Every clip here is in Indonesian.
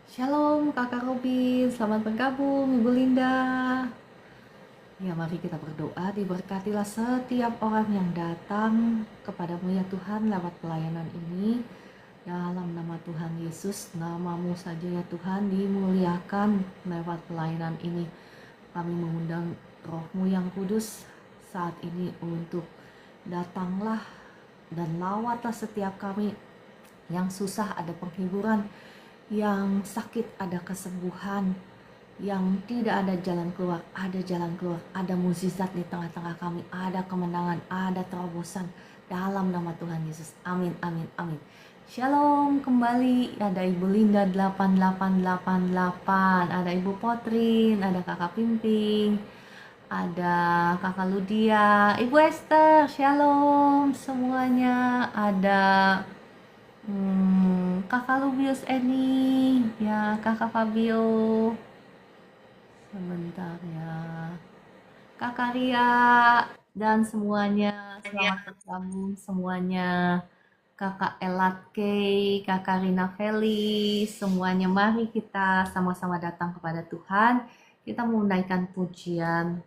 Shalom Kakak Robin, selamat bergabung Ibu Linda. Ya, mari kita berdoa, diberkatilah setiap orang yang datang kepadamu ya Tuhan lewat pelayanan ini. Dalam nama Tuhan Yesus, namamu saja ya Tuhan dimuliakan lewat pelayanan ini. Kami mengundang Roh-Mu yang kudus saat ini untuk datanglah dan lawatlah setiap kami. Yang susah ada penghiburan, yang sakit ada kesembuhan, yang tidak ada jalan keluar, ada jalan keluar, ada mukjizat di tengah-tengah kami, ada kemenangan, ada terobosan dalam nama Tuhan Yesus. Amin, amin, amin. Shalom kembali, ada Ibu Linda 8888, ada Ibu Potrin, ada Kakak Pimping, ada Kakak Ludia, Ibu Esther, shalom semuanya, ada Kakak Lubius Eni, ya Kakak Fabio, sebentar ya, Kakak Ria, dan semuanya selamat bergabung semuanya. Kakak Elat Kay, Kakak Rina Feli, semuanya mari kita sama-sama datang kepada Tuhan. Kita menaikkan pujian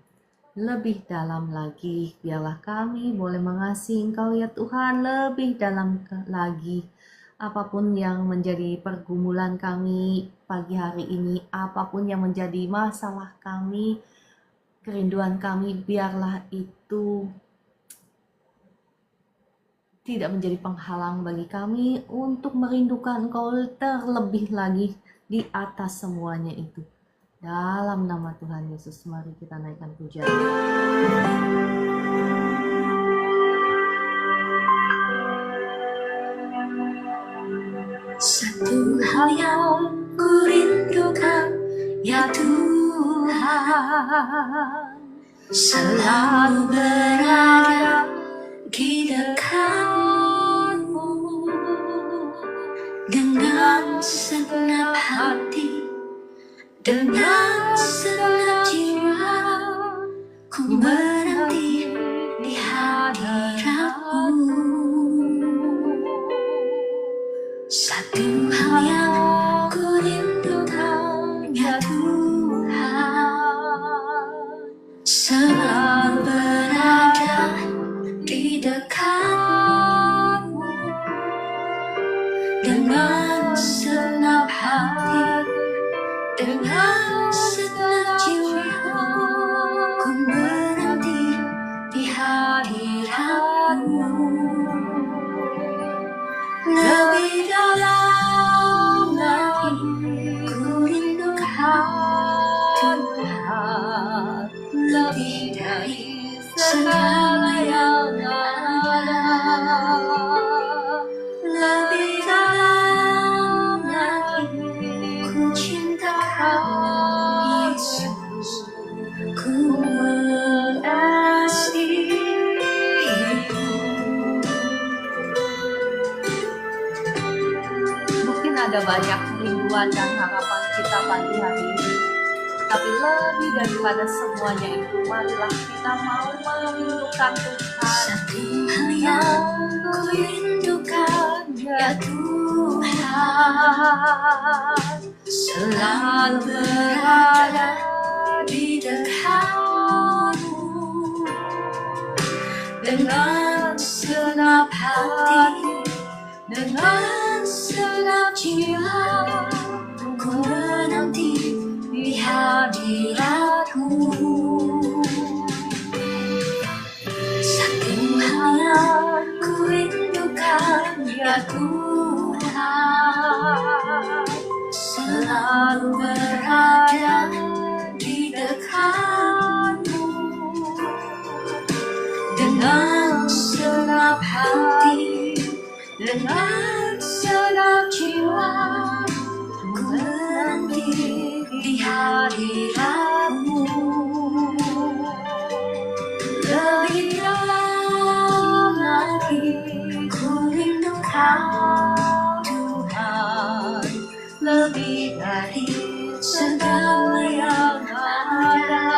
lebih dalam lagi. Biarlah kami boleh mengasihi Engkau ya Tuhan lebih dalam lagi. Apapun yang menjadi pergumulan kami pagi hari ini, apapun yang menjadi masalah kami, kerinduan kami, biarlah itu tidak menjadi penghalang bagi kami untuk merindukan Engkau terlebih lagi di atas semuanya itu. Dalam nama Tuhan Yesus, mari kita naikkan pujian. Satu hal yang ku rindukan, ya Tuhan, selalu berada di dekatmu. Dengan segenap hati, dengan segenap jiwa, ku menanti di hadiratmu. Satu hal yang ku rindukan, ya Tuhan, selalu berada di dekatmu. Dengan segenap hati, dengan segenap jiwa, ku menanti di hadiratmu. Lebih dalam lagi ku rindukan Tuhan, lebih dari segala yang ada. Lebih dalam lagi ku cinta Yesus, ku mengasihimu. Mungkin ada banyak kerinduan dan harapan kita pagi hari ini, tapi lebih daripada semuanya itu, marilah kita mau merindukan Tuhan. Satu hal yang ku rindukan, ya Tuhan, selalu berada di dekatmu. Dengan segenap hati, dengan segenap jiwa, ku menanti di hadiratmu. Satu hal yang ku rindukan, ya Tuhan, selalu berada di dekatmu. Dengan segenap hati, dengan segenap jiwa, ku menanti di hadiratmu. Lebih dalam lagi ku rindukan Tuhan, lebih dari segala yang ada.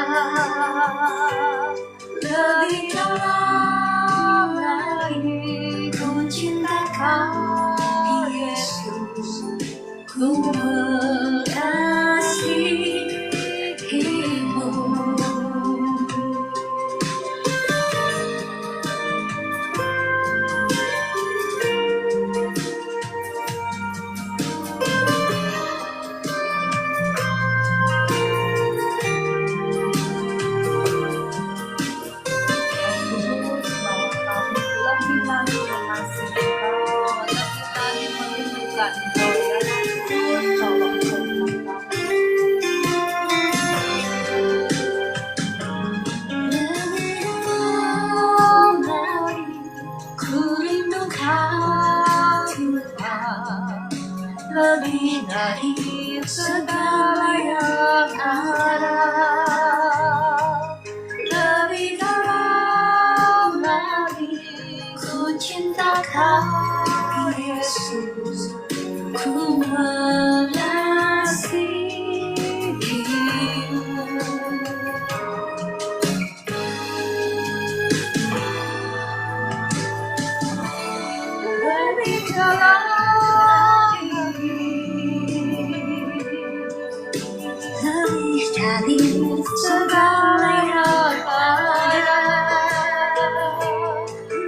Lebih dalam lagi ku cinta Yesus, ku dari segala yang ada. Lebih dalam lagi ku cinta Kau Yesus, ku mengasihimu. Lebih dalam lagi, lebih dari segala yang ada.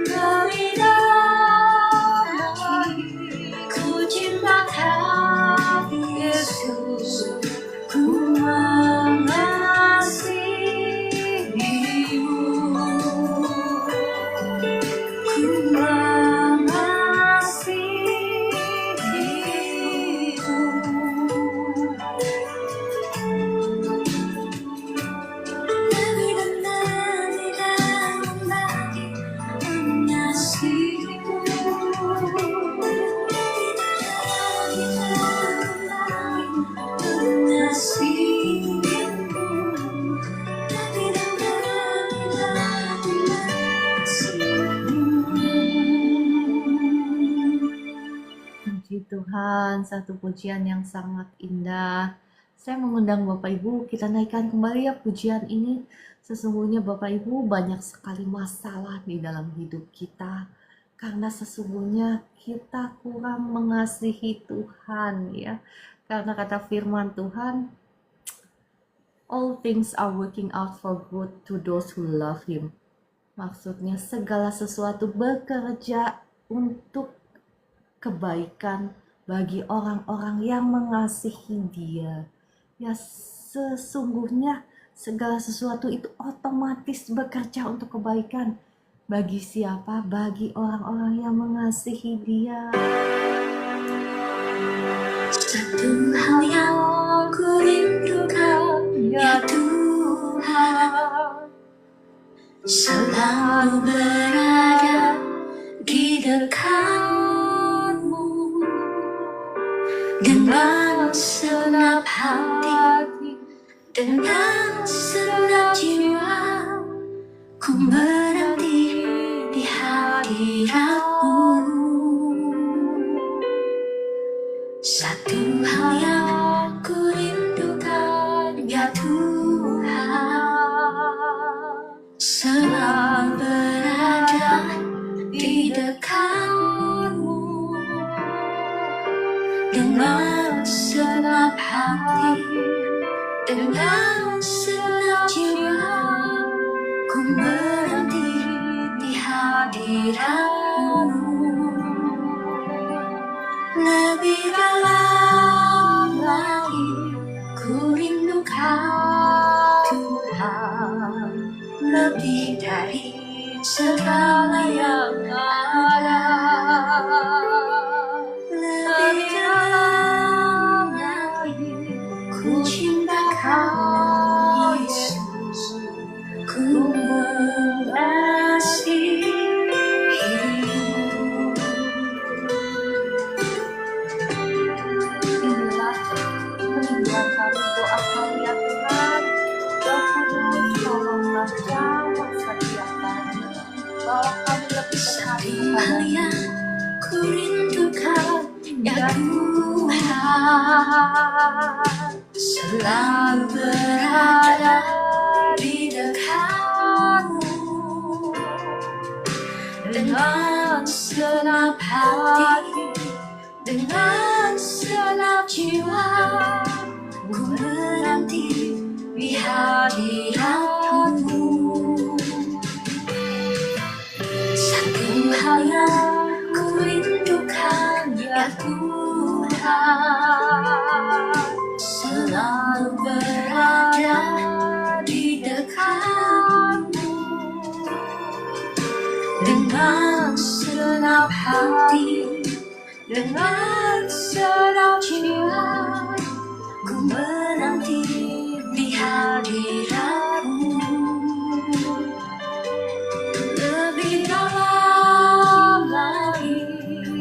Lebih dalam lagi, ku cinta Kau Yesus, ku mengasihimu. Ku Puji Tuhan, satu pujian yang sangat indah. Saya mengundang Bapak Ibu, kita naikkan kembali ya pujian ini. Sesungguhnya Bapak Ibu banyak sekali masalah di dalam hidup kita. Karena sesungguhnya kita kurang mengasihi Tuhan ya. Karena kata firman Tuhan, all things are working out for good to those who love Him. Maksudnya segala sesuatu bekerja untuk kebaikan bagi orang-orang yang mengasihi Dia. Ya, sesungguhnya segala sesuatu itu otomatis bekerja untuk kebaikan. Bagi siapa? Bagi orang-orang yang mengasihi Dia. Satu hal yang ku rindukan, ya Tuhan, selalu berada di dekat-Mu. Dengan segenap hati, dengan segenap jiwa, ku menanti di hadirat-Mu. Satu hal yang ku rindukan, ya Tuhan, selalu berada di dekat-Mu. Dengan segenap hati, dengan segenap jiwa, ku menanti di hadirat-Mu. Lebih dalam lagi, ku rindu Kau Tuhan, lebih dari segala yang ada. Lebih dalam lagi, ku cinta Kau Yesus, ku mengasihimu. Inilah kerinduan kami, doa kami ya Tuhan. Roh Kudus, tolonglah jawab setiap kami. Bawa kami lebih dekat Satu hal kepada-Mu. yang ku rindukan, ya Tuhan, selalu berada di dekat-Mu. Dengan segenap hati, dengan segenap jiwa, ku menanti di hadirat-Mu. Satu hal yang ku rindukan, ya Tuhan, selalu berada di dekat-Mu. Dengan segenap hati, dengan segenap jiwa, ku menanti di hadirat-Mu. Lebih dalam lagi,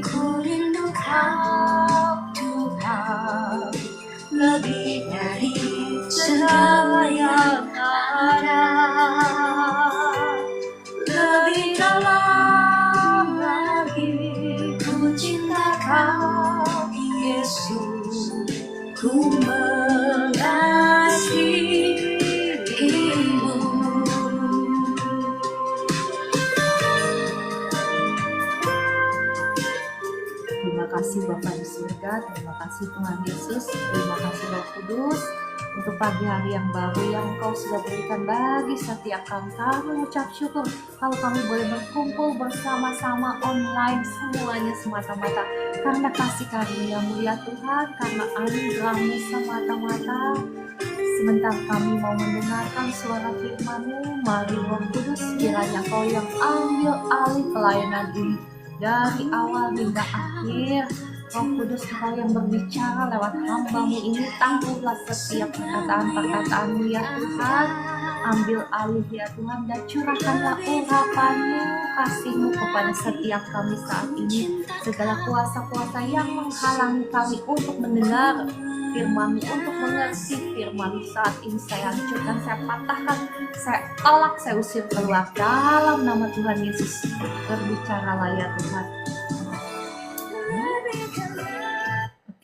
ku rindu Kau Tuhan, ku mengasihimu. Terima kasih Bapa di surga, terima kasih Tuhan Yesus, terima kasih Roh Kudus untuk pagi hari yang baru yang Engkau sudah berikan bagi setiap kami. Kami mengucap syukur kalau kami boleh berkumpul bersama-sama online semuanya semata-mata karena kasih karunia-Mu ya Tuhan, karena anugerah-Mu semata-mata. Sebentar kami mau mendengarkan suara firman-Mu, mari Roh Kudus kiranya Kau yang ambil alih pelayanan ini dari awal hingga akhir. Roh Kudus Engkau yang berbicara lewat hamba-Mu ini, tangguhlah setiap perkataan-perkataan-Mu ya Tuhan. Ambil alih ya Tuhan dan curahkanlah urapan-Mu, kasih-Mu kepada setiap kami saat ini. Segala kuasa-kuasa yang menghalangi kami untuk mendengar firman-Mu, untuk mengerti firman-Mu saat ini saya hancurkan, saya patahkan, saya tolak, saya usir keluar dalam nama Tuhan Yesus. Berbicaralah ya Tuhan.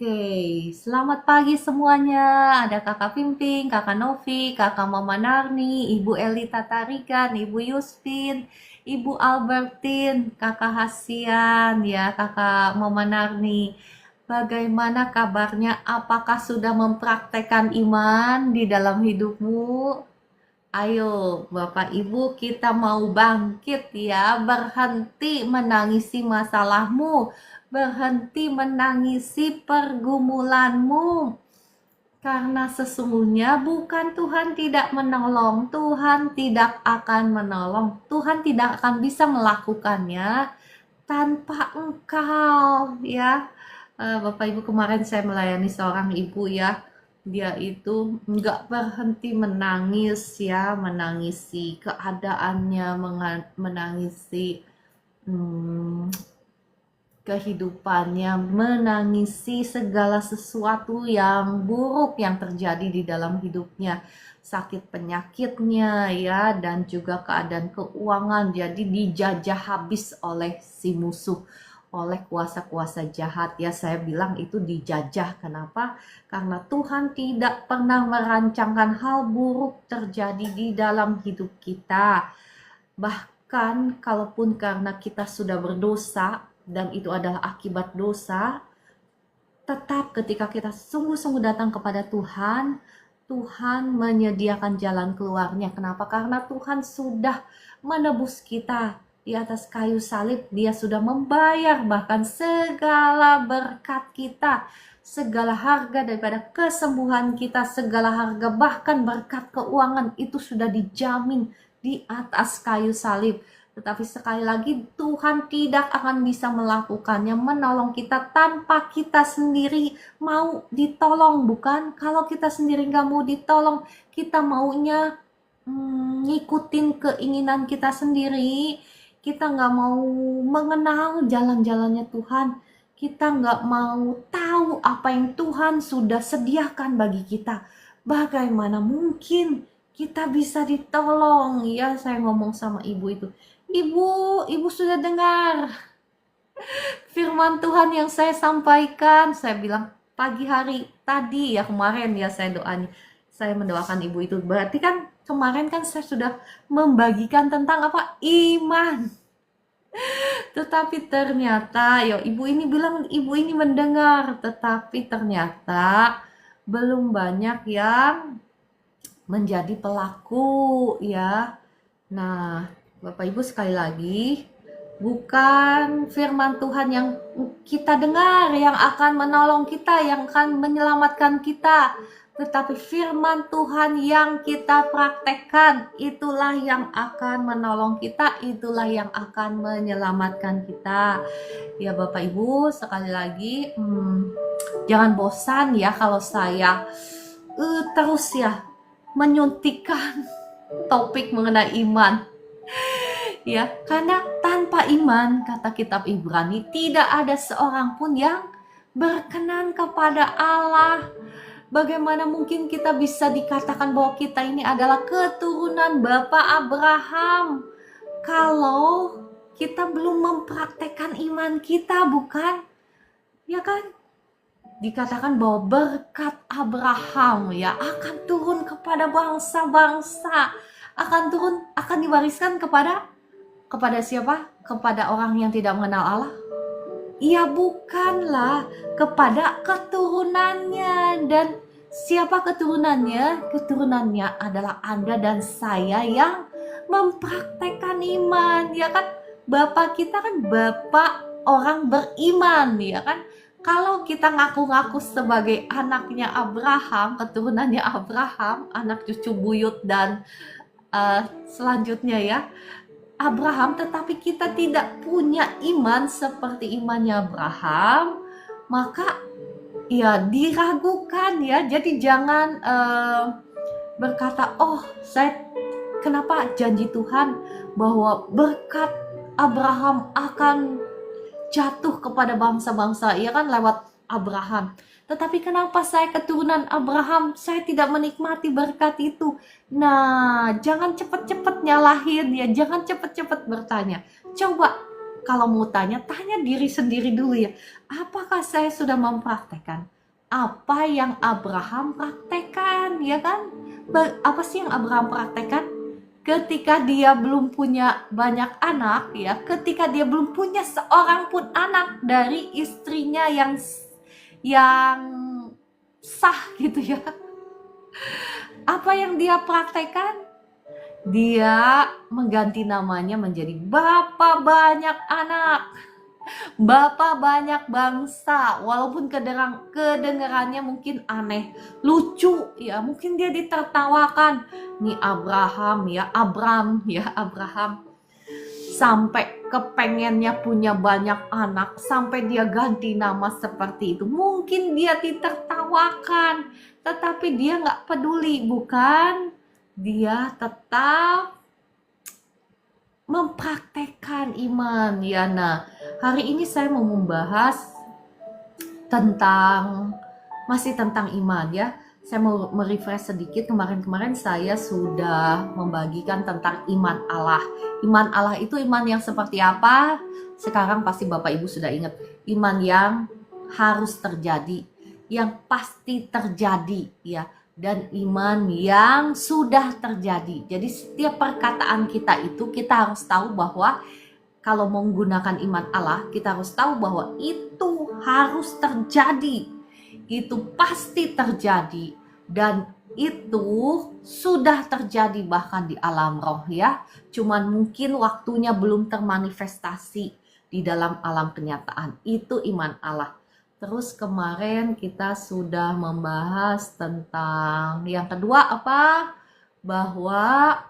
Oke, selamat pagi semuanya. Ada Kakak Pimping, Kakak Novi, Kakak Mama Narni, Ibu Elita Tarikan, Ibu Yuspin, Ibu Albertin, Kakak Hasian, ya Kakak Mama Narni. Bagaimana kabarnya? Apakah sudah mempraktekkan iman di dalam hidupmu? Ayo Bapak Ibu, kita mau bangkit ya, berhenti menangisi masalahmu, berhenti menangisi pergumulanmu. Karena sesungguhnya bukan Tuhan tidak menolong, Tuhan tidak akan menolong, Tuhan tidak akan bisa melakukannya tanpa engkau ya. Bapak Ibu, kemarin saya melayani seorang ibu ya, dia itu nggak berhenti menangis ya, menangisi keadaannya, menangisi kehidupannya, menangisi segala sesuatu yang buruk yang terjadi di dalam hidupnya, sakit penyakitnya ya, dan juga keadaan keuangan jadi dijajah habis oleh si musuh, oleh kuasa-kuasa jahat ya. Saya bilang itu dijajah. Kenapa? Karena Tuhan tidak pernah merancangkan hal buruk terjadi di dalam hidup kita. Bahkan kalaupun karena kita sudah berdosa dan itu adalah akibat dosa, tetap ketika kita sungguh-sungguh datang kepada Tuhan, Tuhan menyediakan jalan keluarnya. Kenapa? Karena Tuhan sudah menebus kita di atas kayu salib. Dia sudah membayar bahkan segala berkat kita, segala harga daripada kesembuhan kita, segala harga bahkan berkat keuangan itu sudah dijamin di atas kayu salib. Tetapi sekali lagi Tuhan tidak akan bisa melakukannya, menolong kita tanpa kita sendiri mau ditolong, bukan? Kalau kita sendiri nggak mau ditolong, kita maunya ngikutin keinginan kita sendiri, kita nggak mau mengenal jalan-jalannya Tuhan, kita nggak mau tahu apa yang Tuhan sudah sediakan bagi kita. Bagaimana mungkin kita bisa ditolong? Ya, saya ngomong sama ibu itu, Ibu sudah dengar firman Tuhan yang saya sampaikan. Saya bilang pagi hari tadi ya, kemarin ya saya mendoakan ibu itu. Berarti kan kemarin kan saya sudah membagikan tentang apa? Iman. Tetapi ternyata ya ibu ini bilang ibu ini mendengar, tetapi ternyata belum banyak yang menjadi pelaku ya. Nah, Bapak Ibu, sekali lagi, bukan firman Tuhan yang kita dengar yang akan menolong kita, yang akan menyelamatkan kita, tetapi firman Tuhan yang kita praktekkan, itulah yang akan menolong kita, itulah yang akan menyelamatkan kita. Ya Bapak Ibu, sekali lagi, jangan bosan ya kalau saya terus ya menyuntikkan topik mengenai iman. Ya, karena tanpa iman, kata kitab Ibrani, tidak ada seorang pun yang berkenan kepada Allah. Bagaimana mungkin kita bisa dikatakan bahwa kita ini adalah keturunan Bapak Abraham kalau kita belum mempraktekkan iman kita, bukan? Ya kan? dikatakan bahwa berkat Abraham ya akan turun kepada bangsa-bangsa, akan diwariskan kepada siapa? Kepada orang yang tidak mengenal Allah? Ia bukanlah, kepada keturunannya. Dan siapa keturunannya? Keturunannya adalah Anda dan saya yang mempraktekkan iman, ya kan? Bapak kita kan bapak orang beriman, ya kan? Kalau kita ngaku-ngaku sebagai anaknya Abraham, keturunannya Abraham, anak cucu buyut dan selanjutnya ya, Abraham, tetapi kita tidak punya iman seperti imannya Abraham, maka ya diragukan ya. Jadi jangan berkata, oh kenapa janji Tuhan bahwa berkat Abraham akan jatuh kepada bangsa-bangsa, ya kan, lewat Abraham. Tetapi kenapa saya keturunan Abraham, saya tidak menikmati berkat itu? Nah, jangan cepat-cepat nyalahin ya, jangan cepat-cepat bertanya. Coba kalau mau tanya diri sendiri dulu ya. Apakah saya sudah mempraktekkan apa yang Abraham praktekkan, ya kan? Apa sih yang Abraham praktekkan? Ketika dia belum punya banyak anak ya, ketika dia belum punya seorang pun anak dari istrinya yang sah gitu ya, apa yang dia praktekkan? Dia mengganti namanya menjadi Bapak banyak anak, Bapak banyak bangsa. Walaupun kedengarannya mungkin aneh, lucu ya, mungkin dia ditertawakan. Nih Abraham ya, Abraham sampai kepengennya punya banyak anak, sampai dia ganti nama seperti itu. Mungkin dia ditertawakan, tetapi dia gak peduli, bukan? Dia tetap mempraktekkan iman ya. Nah, hari ini saya mau membahas masih tentang iman ya. Saya mau merefresh sedikit. Kemarin saya sudah membagikan tentang iman Allah. Iman Allah itu iman yang seperti apa? Sekarang pasti Bapak Ibu sudah ingat. Iman yang harus terjadi, yang pasti terjadi ya. Dan iman yang sudah terjadi. Jadi setiap perkataan kita itu kita harus tahu bahwa kalau menggunakan iman Allah, kita harus tahu bahwa itu harus terjadi. Itu pasti terjadi dan itu sudah terjadi bahkan di alam roh ya. Cuman mungkin waktunya belum termanifestasi di dalam alam kenyataan. Itu iman Allah. Terus kemarin kita sudah membahas tentang yang kedua apa? Bahwa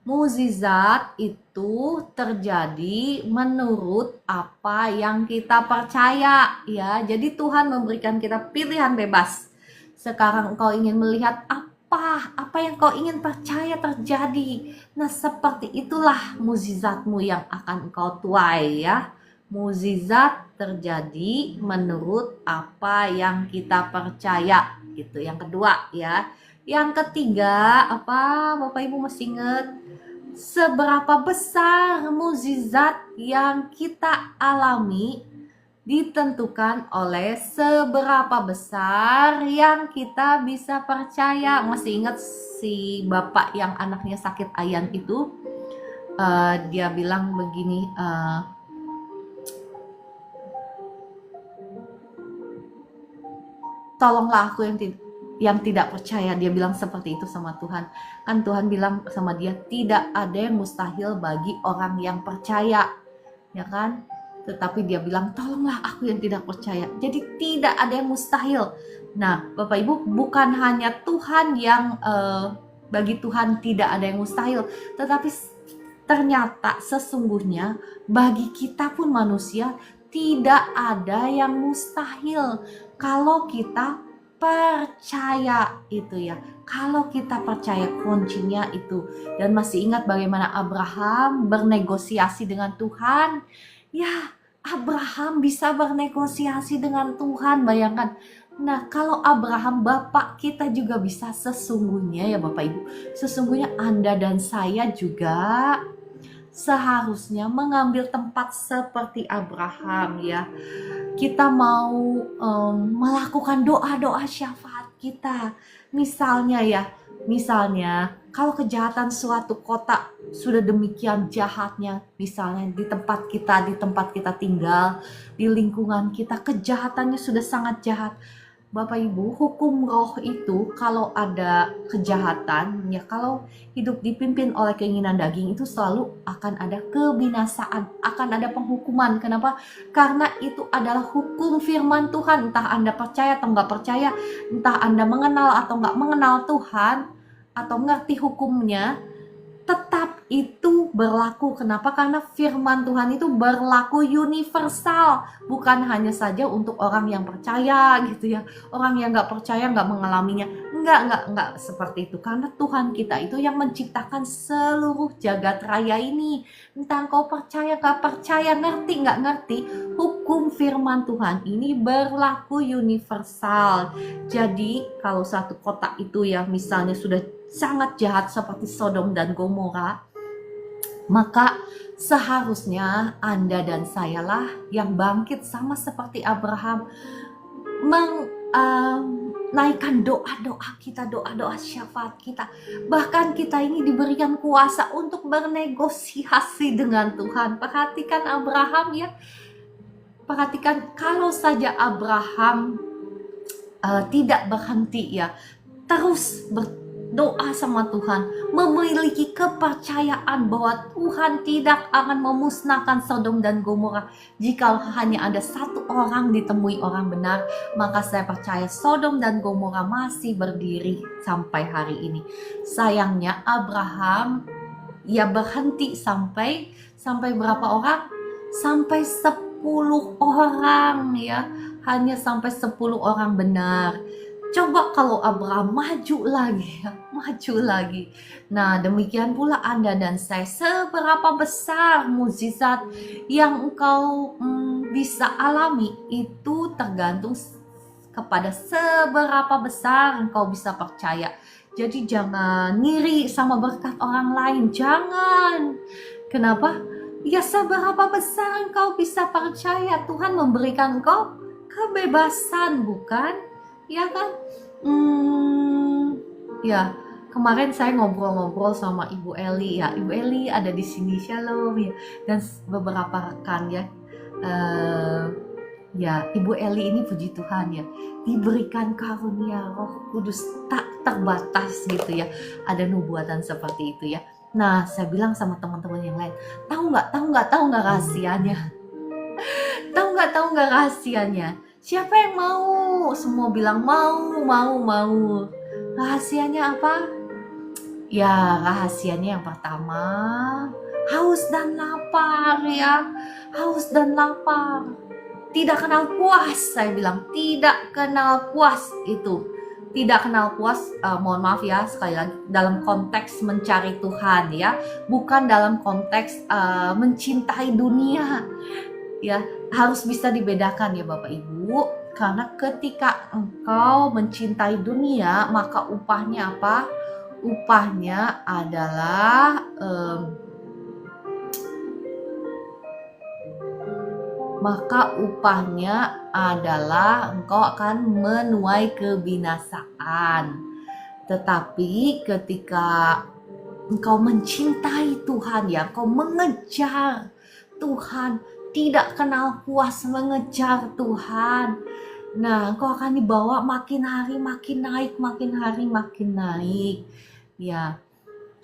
mukjizat itu terjadi menurut apa yang kita percaya ya. Jadi Tuhan memberikan kita pilihan bebas. Sekarang engkau ingin melihat apa yang kau ingin percaya terjadi. Nah, seperti itulah mukjizatmu yang akan engkau tuai ya. Mukjizat terjadi menurut apa yang kita percaya gitu. Yang kedua ya. Yang ketiga apa? Bapak Ibu masih ingat? Seberapa besar mukjizat yang kita alami ditentukan oleh seberapa besar yang kita bisa percaya. Masih ingat si bapak yang anaknya sakit ayan itu? Dia bilang begini, tolonglah aku yang tidak percaya. Dia bilang seperti itu sama Tuhan. Kan Tuhan bilang sama dia, tidak ada yang mustahil bagi orang yang percaya, ya kan? Tetapi dia bilang, tolonglah aku yang tidak percaya. Jadi tidak ada yang mustahil. Nah, Bapak Ibu, bukan hanya Tuhan yang bagi Tuhan tidak ada yang mustahil, tetapi ternyata sesungguhnya bagi kita pun manusia tidak ada yang mustahil kalau kita percaya itu ya. Kalau kita percaya, kuncinya itu. Dan masih ingat bagaimana Abraham bernegosiasi dengan Tuhan? Ya, Abraham bisa bernegosiasi dengan Tuhan, bayangkan. Nah, kalau Abraham, Bapak kita juga bisa sesungguhnya ya Bapak Ibu. Sesungguhnya Anda dan saya juga seharusnya mengambil tempat seperti Abraham ya. kita mau melakukan doa-doa syafaat kita. Misalnya kalau kejahatan suatu kota sudah demikian jahatnya, misalnya di tempat kita tinggal, di lingkungan kita, kejahatannya sudah sangat jahat. Bapak Ibu, hukum roh itu kalau ada kejahatan, ya kalau hidup dipimpin oleh keinginan daging itu selalu akan ada kebinasaan, akan ada penghukuman. Kenapa? Karena itu adalah hukum firman Tuhan. Entah Anda percaya atau nggak percaya, entah Anda mengenal atau nggak mengenal Tuhan, atau ngerti hukumnya, tetap itu berlaku. Kenapa? Karena firman Tuhan itu berlaku universal, bukan hanya saja untuk orang yang percaya gitu ya. Orang yang nggak percaya nggak mengalaminya. Enggak seperti itu. Karena Tuhan kita itu yang menciptakan seluruh jagat raya ini. Entah engkau percaya nggak percaya, ngerti nggak ngerti, hukum firman Tuhan ini berlaku universal. Jadi kalau satu kota itu ya misalnya sudah sangat jahat seperti Sodom dan Gomora, maka seharusnya Anda dan sayalah yang bangkit sama seperti Abraham, menaikkan doa-doa kita, doa-doa syafaat kita. Bahkan kita ini diberikan kuasa untuk bernegosiasi dengan Tuhan. Perhatikan Abraham ya, perhatikan kalau saja Abraham tidak berhenti ya, terus berdoa sama Tuhan, memiliki kepercayaan bahwa Tuhan tidak akan memusnahkan Sodom dan Gomora. Jika hanya ada satu orang ditemui orang benar, maka saya percaya Sodom dan Gomora masih berdiri sampai hari ini. Sayangnya Abraham ya berhenti sampai berapa orang? Sampai 10 orang ya, hanya sampai 10 orang benar. Coba kalau Abraham maju lagi ya, maju lagi. Nah demikian pula Anda dan saya, seberapa besar mukjizat yang engkau bisa alami itu tergantung kepada seberapa besar engkau bisa percaya. Jadi jangan ngiri sama berkat orang lain, jangan. Kenapa? Ya seberapa besar engkau bisa percaya, Tuhan memberikan engkau kebebasan, bukan? Ya kan? Ya kemarin saya ngobrol-ngobrol sama Ibu Eli ya. Ibu Eli ada di sini, shalom ya. Dan beberapa rekan ya. Ya Ibu Eli ini puji Tuhan ya, diberikan karunia Roh Kudus tak terbatas gitu ya. Ada nubuatan seperti itu ya. Nah saya bilang sama teman-teman yang lain, tahu nggak rahasianya? Tahu nggak rahasianya? Siapa yang mau? Semua bilang mau. Rahasianya apa? Ya rahasianya yang pertama, haus dan lapar ya. Haus dan lapar. Tidak kenal puas, saya bilang. Tidak kenal puas itu. Tidak kenal puas, mohon maaf ya sekali lagi, dalam konteks mencari Tuhan ya. Bukan dalam konteks mencintai dunia. Ya, harus bisa dibedakan ya Bapak Ibu, karena ketika engkau mencintai dunia, maka upahnya apa? Upahnya adalah engkau akan menuai kebinasaan. Tetapi ketika engkau mencintai Tuhan ya, engkau mengejar Tuhan, tidak kenal puas mengejar Tuhan, nah engkau akan dibawa makin hari makin naik ya.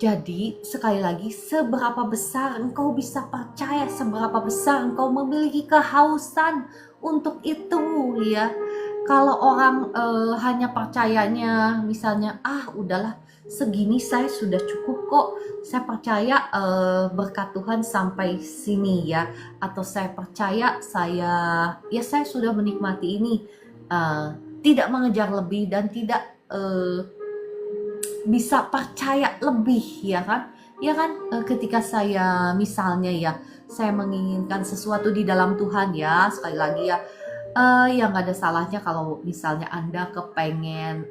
Jadi sekali lagi, seberapa besar engkau bisa percaya, seberapa besar engkau memiliki kehausan untuk itu ya. Kalau orang hanya percayanya misalnya, udahlah segini saya sudah cukup kok, saya percaya berkat Tuhan sampai sini ya, atau saya percaya saya sudah menikmati ini, tidak mengejar lebih dan tidak bisa percaya lebih ya kan. Ketika saya misalnya ya, saya menginginkan sesuatu di dalam Tuhan ya, sekali lagi ya, ya nggak ada salahnya kalau misalnya Anda kepengen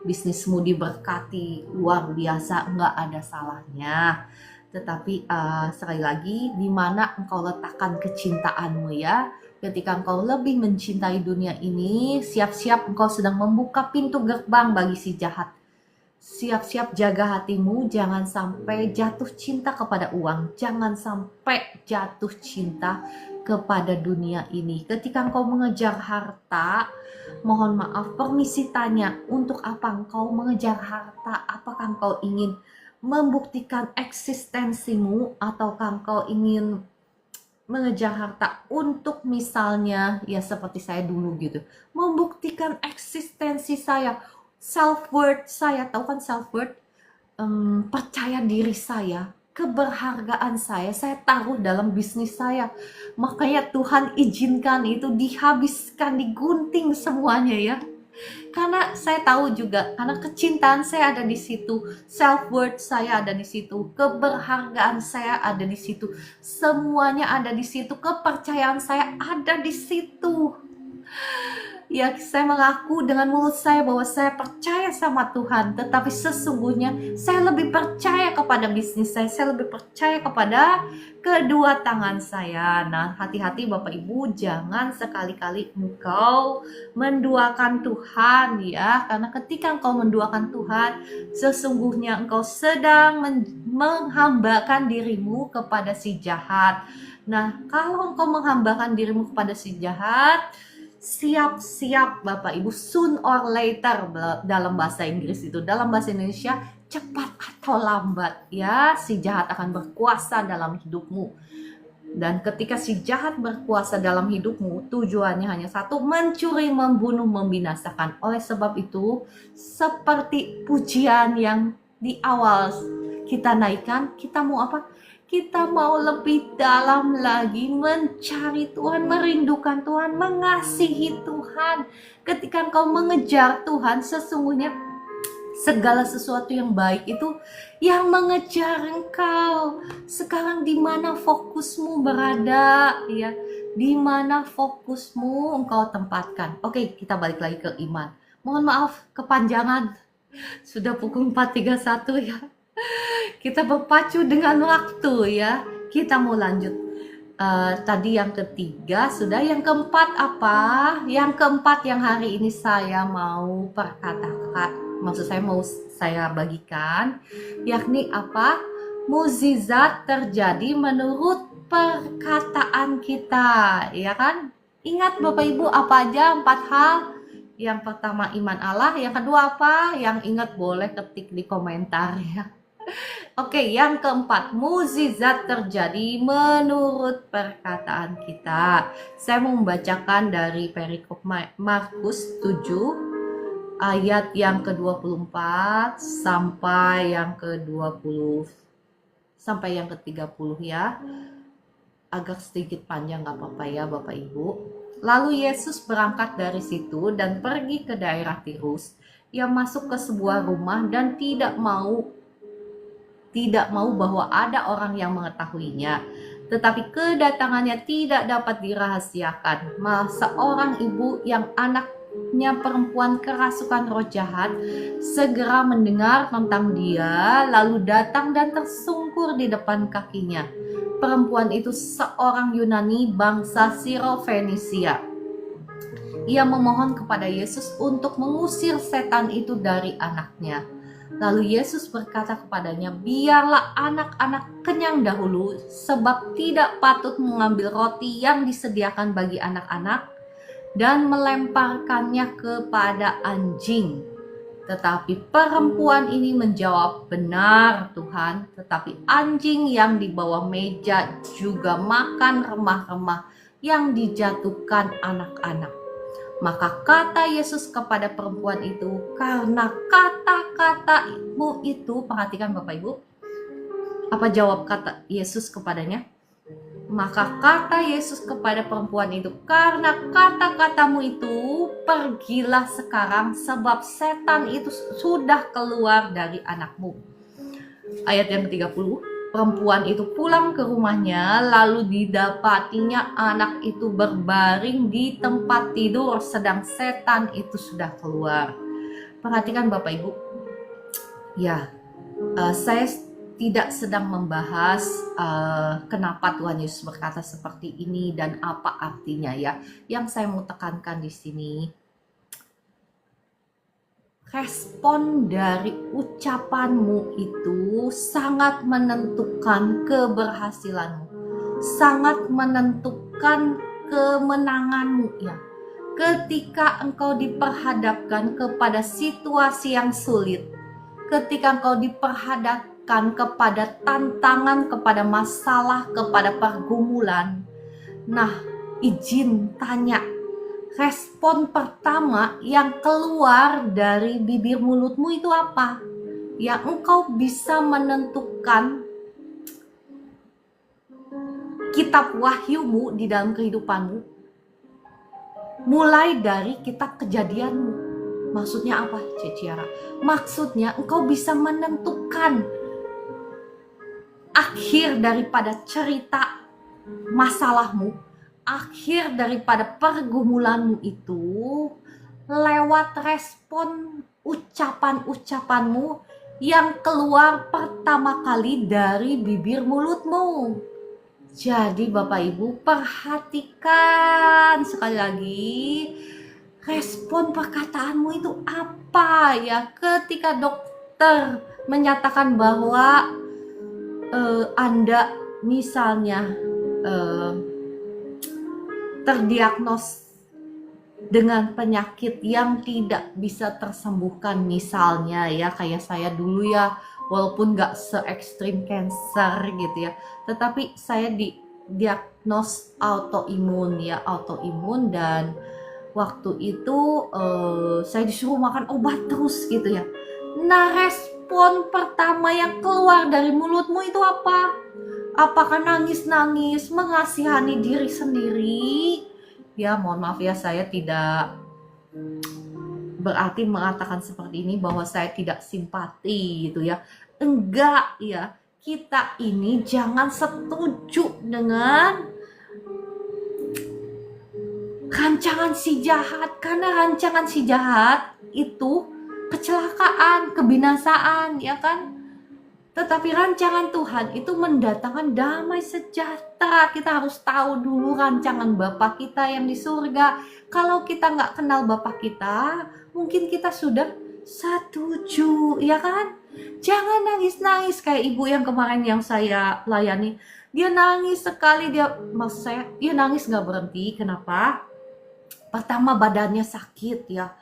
bisnismu diberkati luar biasa, nggak ada salahnya. Tetapi sekali lagi, di mana engkau letakkan kecintaanmu ya. Ketika engkau lebih mencintai dunia ini, siap-siap engkau sedang membuka pintu gerbang bagi si jahat. Siap-siap jaga hatimu, jangan sampai jatuh cinta kepada uang, jangan sampai jatuh cinta kepada dunia ini. Ketika engkau mengejar harta, mohon maaf, permisi tanya, untuk apa engkau mengejar harta? Apakah engkau ingin membuktikan eksistensimu, ataukah engkau ingin mengejar harta untuk misalnya ya seperti saya dulu gitu, membuktikan eksistensi saya, self worth saya, tahu kan self worth, percaya diri saya, keberhargaan saya taruh dalam bisnis saya. Makanya Tuhan izinkan itu dihabiskan, digunting semuanya ya. Karena saya tahu juga, karena kecintaan saya ada di situ, self worth saya ada di situ, keberhargaan saya ada di situ, semuanya ada di situ, kepercayaan saya ada di situ. Ya, saya mengaku dengan mulut saya bahwa saya percaya sama Tuhan, tetapi sesungguhnya saya lebih percaya kepada bisnis saya lebih percaya kepada kedua tangan saya. Nah, hati-hati Bapak Ibu, jangan sekali-kali engkau menduakan Tuhan ya, karena ketika engkau menduakan Tuhan, sesungguhnya engkau sedang menghambakan dirimu kepada si jahat. Nah, kalau engkau menghambakan dirimu kepada si jahat, siap-siap Bapak Ibu, soon or later dalam bahasa Inggris itu, dalam bahasa Indonesia cepat atau lambat ya, si jahat akan berkuasa dalam hidupmu. Dan ketika si jahat berkuasa dalam hidupmu, tujuannya hanya satu, mencuri, membunuh, membinasakan. Oleh sebab itu, seperti pujian yang di awal kita naikkan, kita mau apa? Kita mau lebih dalam lagi mencari Tuhan, merindukan Tuhan, mengasihi Tuhan. Ketika engkau mengejar Tuhan, sesungguhnya segala sesuatu yang baik itu yang mengejar engkau. Sekarang di mana fokusmu berada ya? Di mana fokusmu engkau tempatkan? Oke, kita balik lagi ke iman. Mohon maaf kepanjangan. Sudah pukul 4.31 ya. Kita berpacu dengan waktu ya. Kita mau lanjut. Tadi yang ketiga sudah, yang keempat apa? Yang keempat yang hari ini saya mau perkatakan, maksud saya mau saya bagikan, yakni apa? Mukjizat terjadi menurut perkataan kita, ya kan? Ingat Bapak Ibu, apa aja 4 hal? Yang pertama iman Allah, yang kedua apa? Yang ingat boleh ketik di komentar ya. Oke, yang keempat, mukjizat terjadi menurut perkataan kita. Saya mau membacakan dari perikop Markus 7 ayat yang ke-24 sampai yang ke-20 sampai yang ke-30 ya. Agak sedikit panjang, gak apa-apa ya Bapak Ibu. Lalu Yesus berangkat dari situ dan pergi ke daerah Tirus. Ia masuk ke sebuah rumah dan tidak mau bahwa ada orang yang mengetahuinya. Tetapi kedatangannya tidak dapat dirahasiakan. Malah seorang ibu yang anaknya perempuan kerasukan roh jahat segera mendengar tentang dia, lalu datang dan tersungkur di depan kakinya. Perempuan itu seorang Yunani bangsa Sirofenisia. Ia memohon kepada Yesus untuk mengusir setan itu dari anaknya. Lalu Yesus berkata kepadanya, biarlah anak-anak kenyang dahulu, sebab tidak patut mengambil roti yang disediakan bagi anak-anak dan melemparkannya kepada anjing. Tetapi perempuan ini menjawab, benar Tuhan, tetapi anjing yang di bawah meja juga makan remah-remah yang dijatuhkan anak-anak. Maka kata Yesus kepada perempuan itu, karena kata-katamu itu, perhatikan Bapak Ibu, apa jawab kata Yesus kepadanya? Maka kata Yesus kepada perempuan itu, karena kata-katamu itu, pergilah sekarang sebab setan itu sudah keluar dari anakmu. Ayat yang ke-30. Perempuan itu pulang ke rumahnya, lalu didapatinya anak itu berbaring di tempat tidur, sedang setan itu sudah keluar. Perhatikan Bapak Ibu, ya, saya tidak sedang membahas kenapa Tuhan Yesus berkata seperti ini dan apa artinya ya. Yang saya mau tekankan di sini, respon dari ucapanmu itu sangat menentukan keberhasilanmu, sangat menentukan kemenanganmu ya. Ketika engkau diperhadapkan kepada situasi yang sulit, ketika engkau diperhadapkan kepada tantangan, kepada masalah, kepada pergumulan, nah izin tanya, respon pertama yang keluar dari bibir mulutmu itu apa? Yang engkau bisa menentukan kitab wahyumu di dalam kehidupanmu, mulai dari kitab kejadianmu. Maksudnya apa, Ceciara? Maksudnya engkau bisa menentukan akhir daripada cerita masalahmu, akhir daripada pergumulanmu itu lewat respon ucapan-ucapanmu yang keluar pertama kali dari bibir mulutmu. Jadi Bapak Ibu, perhatikan sekali lagi respon perkataanmu itu apa ya. Ketika dokter menyatakan bahwa Anda misalnya terdiagnos dengan penyakit yang tidak bisa tersembuhkan, misalnya ya kayak saya dulu ya, walaupun gak se-ekstrim cancer gitu ya, tetapi saya didiagnos autoimun ya, autoimun, dan waktu itu saya disuruh makan obat terus gitu ya. Nah, respon pertama yang keluar dari mulutmu itu apa? Apakah nangis-nangis, mengasihani diri sendiri? Ya, mohon maaf ya, saya tidak berarti mengatakan seperti ini bahwa saya tidak simpati gitu ya. Enggak ya, kita ini jangan setuju dengan rancangan si jahat, karena rancangan si jahat itu kecelakaan, kebinasaan ya kan. Tetapi rancangan Tuhan itu mendatangkan damai sejahtera. Kita harus tahu dulu rancangan Bapa kita yang di surga. Kalau kita nggak kenal Bapa kita, mungkin kita sudah setuju, ya kan? Jangan nangis-nangis kayak ibu yang kemarin yang saya layani. Dia nangis sekali, maksud saya, dia nangis nggak berhenti. Kenapa? Pertama, badannya sakit ya.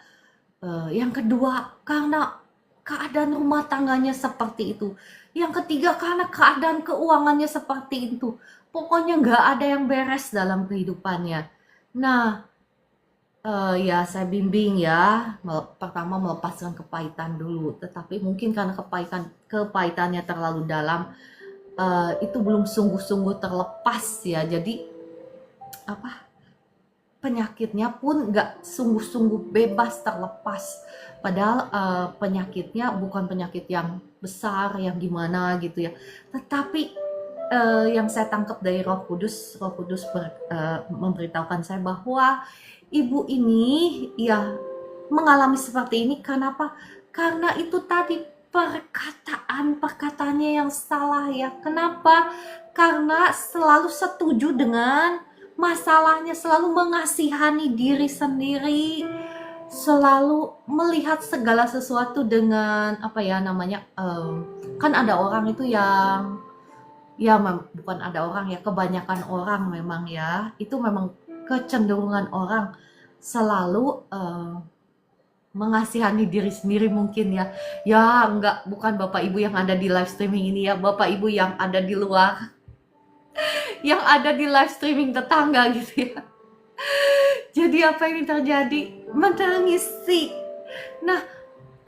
Yang kedua, karena keadaan rumah tangganya seperti itu. Yang ketiga, karena keadaan keuangannya seperti itu. Pokoknya nggak ada yang beres dalam kehidupannya. Nah, ya saya bimbing ya, pertama melepaskan kepahitan dulu. Tetapi mungkin karena kepahitannya terlalu dalam, itu belum sungguh-sungguh terlepas ya. Jadi penyakitnya pun nggak sungguh-sungguh bebas terlepas. Padahal penyakitnya bukan penyakit yang besar, yang gimana gitu ya. Tetapi yang saya tangkap dari Roh Kudus memberitahukan saya bahwa ibu ini ya mengalami seperti ini. Kenapa? Karena itu tadi perkataannya yang salah ya. Kenapa? Karena selalu setuju dengan masalahnya, selalu mengasihani diri sendiri, selalu melihat segala sesuatu dengan kan ada orang itu yang bukan ada orang ya, kebanyakan orang memang ya, itu memang kecenderungan orang selalu mengasihani diri sendiri mungkin ya. Ya enggak, bukan Bapak Ibu yang ada di live streaming ini ya, Bapak Ibu yang ada di luar, yang ada di live streaming tetangga gitu ya. Jadi apa yang terjadi? Menangisi. Nah,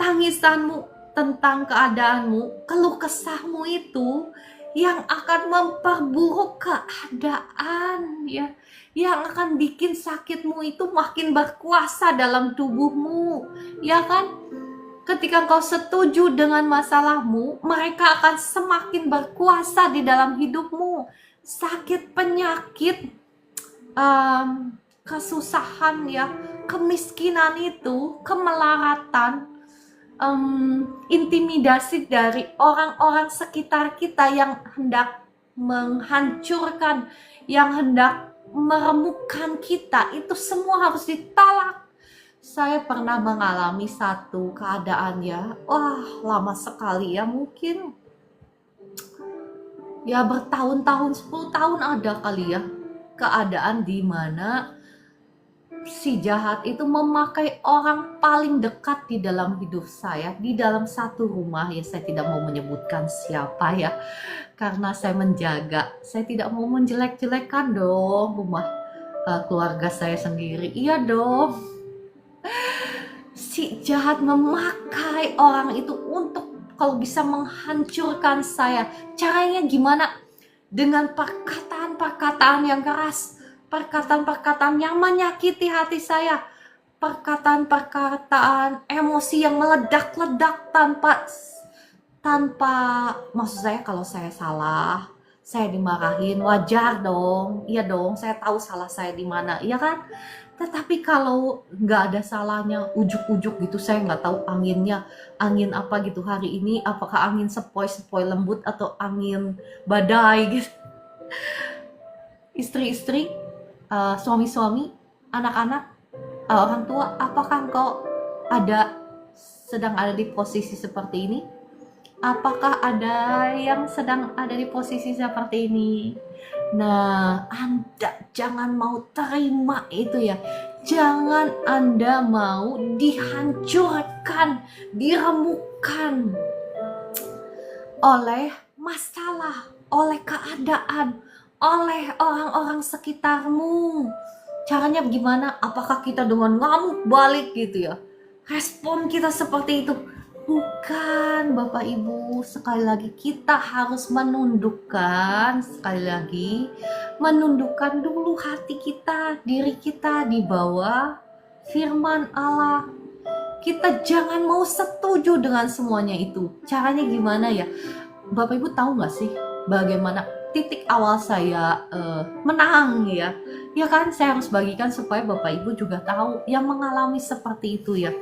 tangisanmu tentang keadaanmu, keluh kesahmu itu yang akan memperburuk keadaan ya, yang akan bikin sakitmu itu makin berkuasa dalam tubuhmu, ya kan? Ketika kau setuju dengan masalahmu, mereka akan semakin berkuasa di dalam hidupmu. Sakit, penyakit, kesusahan ya, kemiskinan itu, kemelaratan, intimidasi dari orang-orang sekitar kita yang hendak menghancurkan, yang hendak meremukkan kita, itu semua harus ditolak. Saya pernah mengalami satu keadaan ya, wah lama sekali ya, mungkin ya bertahun-tahun, 10 tahun ada kali ya, keadaan di mana si jahat itu memakai orang paling dekat di dalam hidup saya, di dalam satu rumah ya, saya tidak mau menyebutkan siapa ya, karena saya menjaga, saya tidak mau menjelek-jelekan dong rumah keluarga saya sendiri, iya dong. Si jahat memakai orang itu untuk kalau bisa menghancurkan saya. Caranya gimana? Dengan perkataan-perkataan yang keras, perkataan-perkataan yang menyakiti hati saya, perkataan-perkataan emosi yang meledak-ledak tanpa maksud saya, kalau saya salah, saya dimarahin, wajar dong, iya dong, saya tahu salah saya di mana, iya kan? Tetapi kalau nggak ada salahnya, ujuk-ujuk gitu, saya nggak tahu anginnya, angin apa gitu hari ini, apakah angin sepoi-sepoi lembut atau angin badai gitu. Istri-istri, suami-suami, anak-anak, orang tua, apakah engkau sedang ada di posisi seperti ini? Apakah ada yang sedang ada di posisi seperti ini? Nah, Anda jangan mau terima itu ya. Jangan Anda mau dihancurkan, diremukkan oleh masalah, oleh keadaan, oleh orang-orang sekitarmu. Caranya gimana? Apakah kita dengan ngamuk balik gitu ya? Respon kita seperti itu? Bukan, Bapak Ibu, sekali lagi kita harus menundukkan, menundukkan dulu hati kita, diri kita di bawah firman Allah. Kita jangan mau setuju dengan semuanya itu. Caranya gimana ya? Bapak Ibu tahu gak sih bagaimana titik awal saya menang ya? Ya kan, saya harus bagikan supaya Bapak Ibu juga tahu yang mengalami seperti itu ya.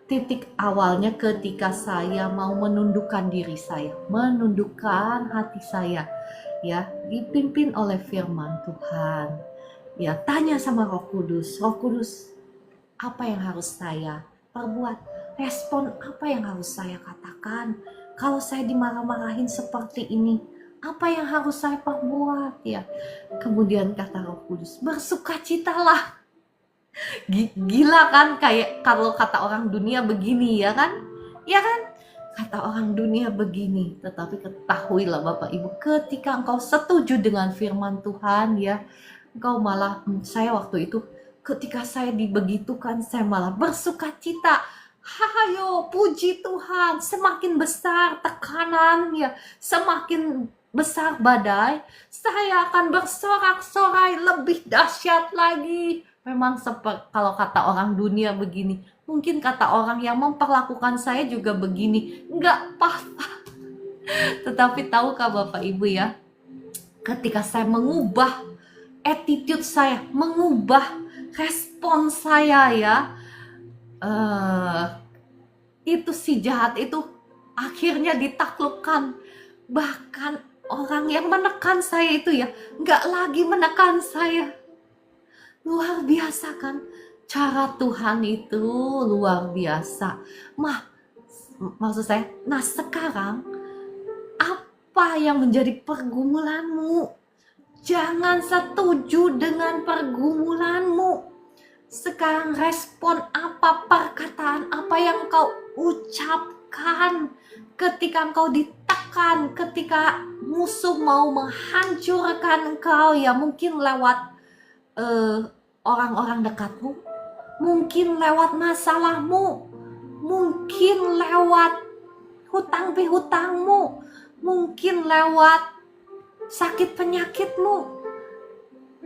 Titik awalnya ketika saya mau menundukkan diri saya, menundukkan hati saya, ya, dipimpin oleh firman Tuhan. Ya, tanya sama Roh Kudus, apa yang harus saya perbuat? Respon apa yang harus saya katakan? Kalau saya dimarah-marahin seperti ini, apa yang harus saya perbuat? Ya, kemudian kata Roh Kudus, bersukacitalah. Gila kan, kayak kalau kata orang dunia begini ya kan, kata orang dunia begini. Tetapi ketahuilah Bapak Ibu, ketika engkau setuju dengan firman Tuhan ya, engkau malah, saya waktu itu ketika saya dibegitukan, saya malah bersukacita. Hayo, puji Tuhan, semakin besar tekanan ya, semakin besar badai, saya akan bersorak-sorai lebih dahsyat lagi. Memang kalau kata orang dunia begini, mungkin kata orang yang memperlakukan saya juga begini, enggak apa-apa. Tetapi tahukah Bapak Ibu ya, ketika saya mengubah attitude saya, mengubah respon saya ya, itu si jahat itu akhirnya ditaklukkan. Bahkan orang yang menekan saya itu ya, enggak lagi menekan saya. Luar biasa kan? Cara Tuhan itu luar biasa. Maksud saya, nah sekarang apa yang menjadi pergumulanmu? Jangan setuju dengan pergumulanmu. Sekarang respon apa, perkataan apa yang kau ucapkan ketika engkau ditekan, ketika musuh mau menghancurkan engkau ya, mungkin lewat orang-orang dekatmu, mungkin lewat masalahmu, mungkin lewat hutang pihutangmu, mungkin lewat sakit penyakitmu.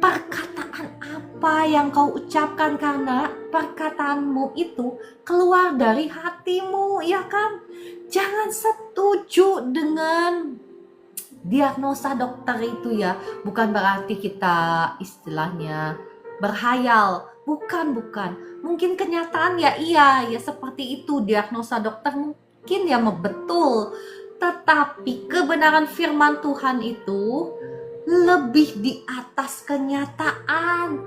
Perkataan apa yang kau ucapkan, karena perkataanmu itu keluar dari hatimu, ya kan? Jangan setuju dengan diagnosa dokter itu ya. Bukan berarti kita istilahnya berhayal, Bukan. Mungkin kenyataan ya iya, ya seperti itu diagnosa dokter mungkin ya betul. Tetapi kebenaran firman Tuhan itu lebih di atas kenyataan.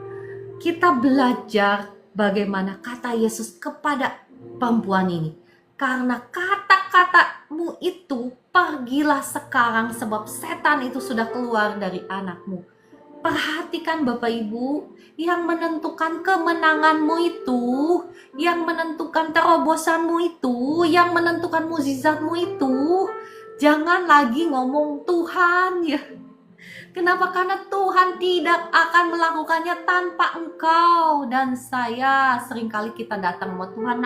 Kita belajar bagaimana kata Yesus kepada perempuan ini. Karena kata-katamu itu pergilah sekarang sebab setan itu sudah keluar dari anakmu. Perhatikan Bapak Ibu, yang menentukan kemenanganmu itu, yang menentukan terobosanmu itu, yang menentukan mukjizatmu itu, jangan lagi ngomong Tuhan ya. Kenapa? Karena Tuhan tidak akan melakukannya tanpa engkau dan saya. Seringkali kita datang sama Tuhan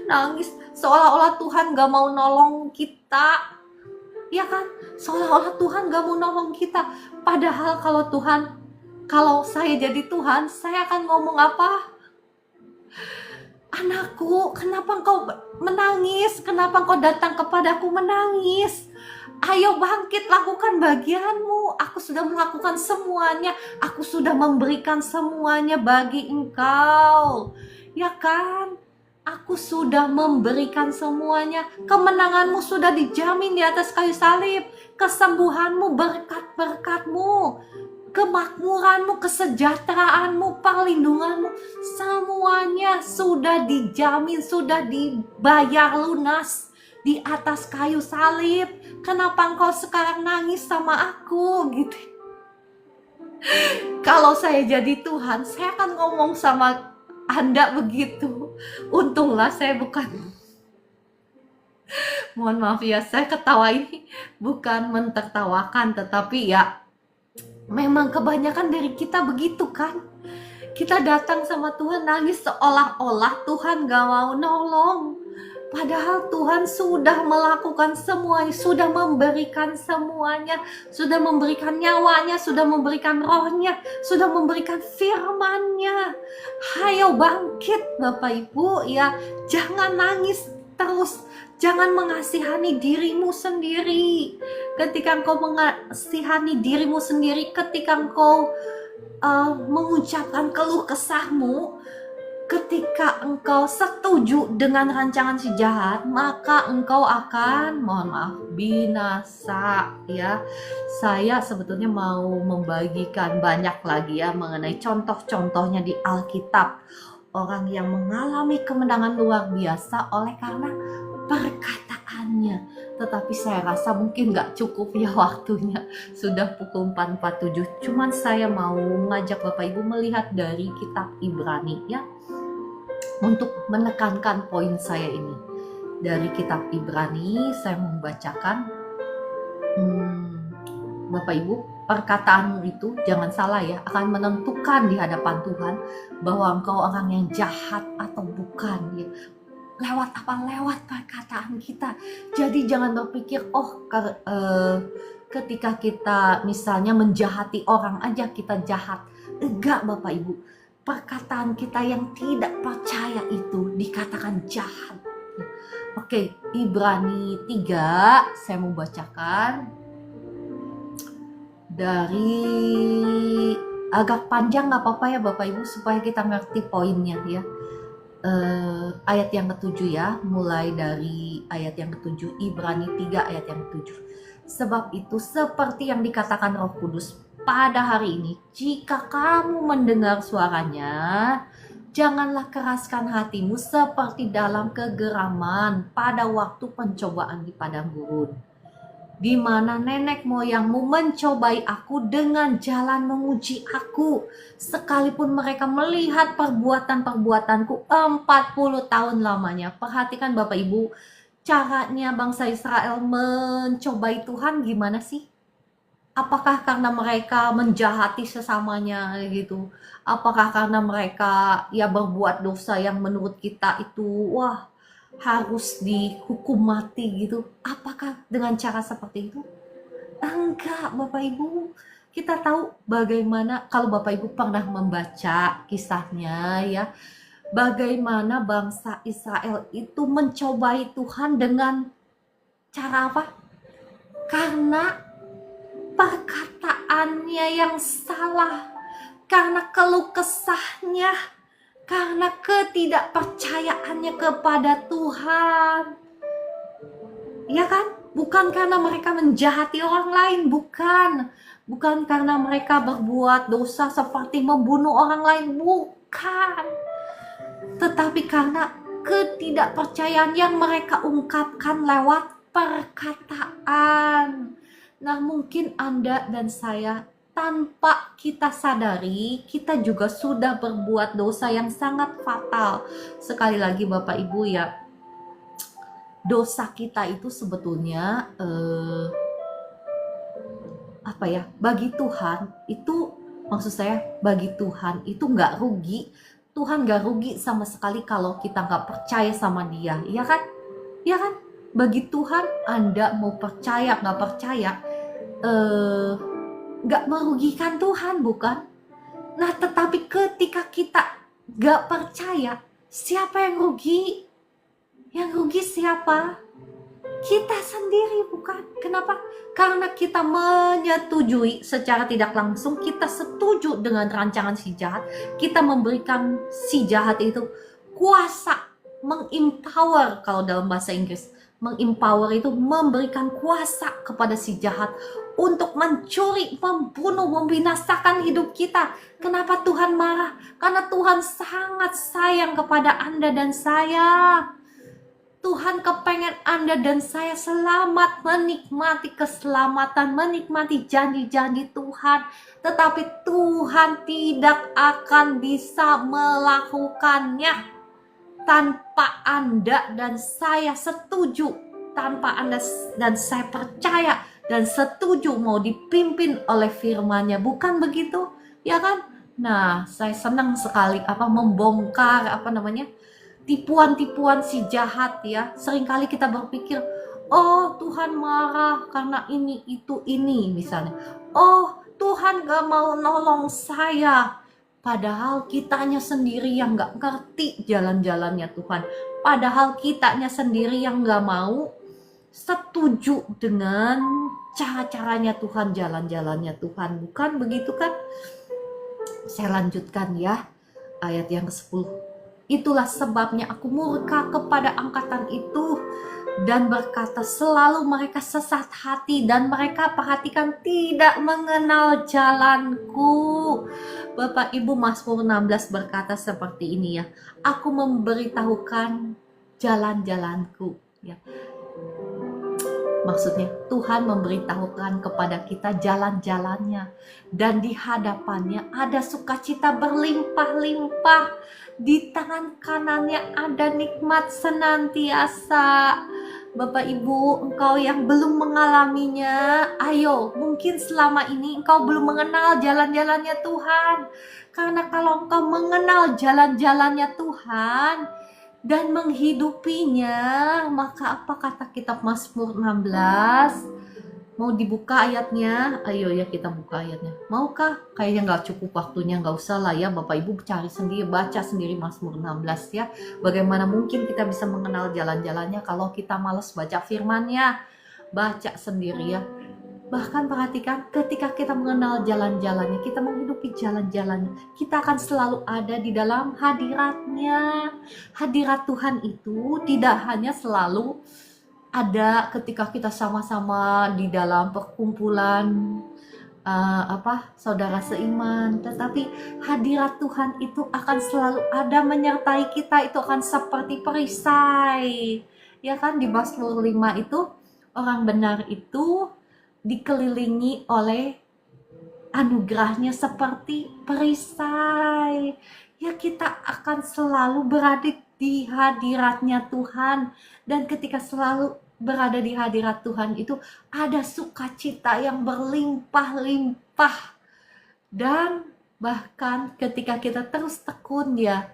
nangis, seolah-olah Tuhan gak mau nolong kita. Ya kan? Seolah-olah Tuhan gak mau nolong kita. Padahal kalau saya jadi Tuhan, saya akan ngomong apa? Anakku, kenapa engkau menangis? Kenapa engkau datang kepadaku menangis? Ayo bangkit, lakukan bagianmu. Aku sudah melakukan semuanya. Aku sudah memberikan semuanya bagi engkau. Ya kan? Aku sudah memberikan semuanya. Kemenanganmu sudah dijamin di atas kayu salib. Kesembuhanmu, berkat-berkatmu, kemakmuranmu, kesejahteraanmu, perlindunganmu, semuanya sudah dijamin, sudah dibayar lunas di atas kayu salib. Kenapa engkau sekarang nangis sama aku gitu? Kalau saya jadi Tuhan, saya akan ngomong sama Anda begitu. Untunglah saya bukan, mohon maaf ya, saya ketawa ini bukan mentertawakan, tetapi ya memang kebanyakan dari kita begitu kan. Kita datang sama Tuhan nangis seolah-olah Tuhan gak mau nolong. Padahal Tuhan sudah melakukan semuanya, sudah memberikan semuanya, sudah memberikan nyawanya, sudah memberikan rohnya, sudah memberikan firman-Nya. Hayo bangkit Bapak Ibu ya, jangan nangis terus, jangan mengasihani dirimu sendiri. Ketika engkau mengasihani dirimu sendiri, ketika engkau mengucapkan keluh kesahmu, ketika engkau setuju dengan rancangan si jahat, maka engkau akan, mohon maaf, binasa ya. Saya sebetulnya mau membagikan banyak lagi ya mengenai contoh-contohnya di Alkitab. Orang yang mengalami kemenangan luar biasa oleh karena perkataannya. Tetapi saya rasa mungkin gak cukup ya waktunya. Sudah pukul 4.47. Cuman saya mau mengajak Bapak Ibu melihat dari kitab Ibrani ya, untuk menekankan poin saya ini. Dari kitab Ibrani saya membacakan, Bapak Ibu, perkataanmu itu jangan salah ya, akan menentukan di hadapan Tuhan bahwa engkau orang yang jahat atau bukan ya. Lewat apa? Lewat perkataan kita. Jadi jangan berpikir ketika kita misalnya menjahati orang aja kita jahat. Enggak Bapak Ibu, perkataan kita yang tidak percaya itu dikatakan jahat. Oke, Ibrani 3 saya mau bacakan dari, agak panjang gak apa-apa ya Bapak Ibu supaya kita ngerti poinnya ya. Ayat yang ke-7 ya, mulai dari ayat yang ke-7, Ibrani 3 ayat yang ke-7. Sebab itu seperti yang dikatakan Roh Kudus pada hari ini, jika kamu mendengar suaranya, janganlah keraskan hatimu seperti dalam kegeraman pada waktu pencobaan di padang gurun, di mana nenek moyangmu mencobai aku dengan jalan menguji aku, sekalipun mereka melihat perbuatan-perbuatanku 40 tahun lamanya. Perhatikan Bapak Ibu, caranya bangsa Israel mencobai Tuhan gimana sih? Apakah karena mereka menjahati sesamanya gitu? Apakah karena mereka ya berbuat dosa yang menurut kita itu harus dihukum mati gitu? Apakah dengan cara seperti itu? Enggak Bapak Ibu. Kita tahu bagaimana, kalau Bapak Ibu pernah membaca kisahnya ya, bagaimana bangsa Israel itu mencobai Tuhan dengan cara apa? Karena perkataannya yang salah, karena keluh kesahnya karena ketidakpercayaannya kepada Tuhan. Ya kan? Bukan karena mereka menjahati orang lain, bukan. Bukan karena mereka berbuat dosa seperti membunuh orang lain, bukan. Tetapi karena ketidakpercayaan yang mereka ungkapkan lewat perkataan. Nah, mungkin Anda dan saya tanpa kita sadari, kita juga sudah berbuat dosa yang sangat fatal. Sekali lagi Bapak Ibu ya, dosa kita itu sebetulnya bagi Tuhan itu, maksud saya bagi Tuhan itu nggak rugi. Tuhan nggak rugi sama sekali kalau kita nggak percaya sama Dia, ya kan? Ya kan? Bagi Tuhan, Anda mau percaya nggak percaya, nggak merugikan Tuhan, bukan? Nah, tetapi ketika kita nggak percaya, siapa yang rugi? Yang rugi siapa? Kita sendiri, bukan? Kenapa? Karena kita menyetujui secara tidak langsung, kita setuju dengan rancangan si jahat, kita memberikan si jahat itu kuasa, mengempower, kalau dalam bahasa Inggris. Mengempower itu memberikan kuasa kepada si jahat untuk mencuri, membunuh, membinasakan hidup kita. Kenapa Tuhan marah? Karena Tuhan sangat sayang kepada Anda dan saya. Tuhan kepengen Anda dan saya selamat, menikmati keselamatan, menikmati janji-janji Tuhan. Tetapi Tuhan tidak akan bisa melakukannya tanpa Anda dan saya setuju, tanpa Anda dan saya percaya dan setuju mau dipimpin oleh firman-Nya. Bukan begitu? Ya kan? Nah, saya senang sekali membongkar tipuan-tipuan si jahat ya. Seringkali kita berpikir, oh Tuhan marah karena ini, itu, ini misalnya. Oh Tuhan gak mau nolong saya. Padahal kitanya sendiri yang gak ngerti jalan-jalannya Tuhan. Padahal kitanya sendiri yang gak mau setuju dengan cara-caranya Tuhan, jalan-jalannya Tuhan. Bukan begitu kan? Saya lanjutkan ya, ayat yang ke-10. Itulah sebabnya aku murka kepada angkatan itu dan berkata, selalu mereka sesat hati dan mereka perhatikan tidak mengenal jalanku. Bapak Ibu, Mazmur 16 berkata seperti ini ya, aku memberitahukan jalan-jalanku ya. Maksudnya Tuhan memberitahukan kepada kita jalan-jalannya, dan di hadapannya ada sukacita berlimpah-limpah, di tangan kanannya ada nikmat senantiasa. Bapak Ibu, engkau yang belum mengalaminya, ayo, mungkin selama ini engkau belum mengenal jalan-jalannya Tuhan. Karena kalau engkau mengenal jalan-jalannya Tuhan dan menghidupinya, maka apa kata kitab Mazmur 16? Mau dibuka ayatnya? Ayo ya, kita buka ayatnya. Maukah? Kayaknya nggak cukup waktunya, nggak usah lah ya Bapak Ibu, cari sendiri, baca sendiri Mazmur 16 ya. Bagaimana mungkin kita bisa mengenal jalan-jalannya kalau kita malas baca firman-Nya? Baca sendiri ya. Bahkan perhatikan, ketika kita mengenal jalan-jalannya, kita menghidupi jalan-jalannya, kita akan selalu ada di dalam hadirat-Nya. Hadirat Tuhan itu tidak hanya selalu ada ketika kita sama-sama di dalam perkumpulan saudara seiman, tetapi hadirat Tuhan itu akan selalu ada menyertai kita. Itu akan seperti perisai, ya kan? Di Mazmur 5 itu orang benar itu dikelilingi oleh anugerahnya seperti perisai. Ya, kita akan selalu berada di hadiratnya Tuhan, dan ketika selalu berada di hadirat Tuhan itu ada sukacita yang berlimpah-limpah, dan bahkan ketika kita terus tekun ya,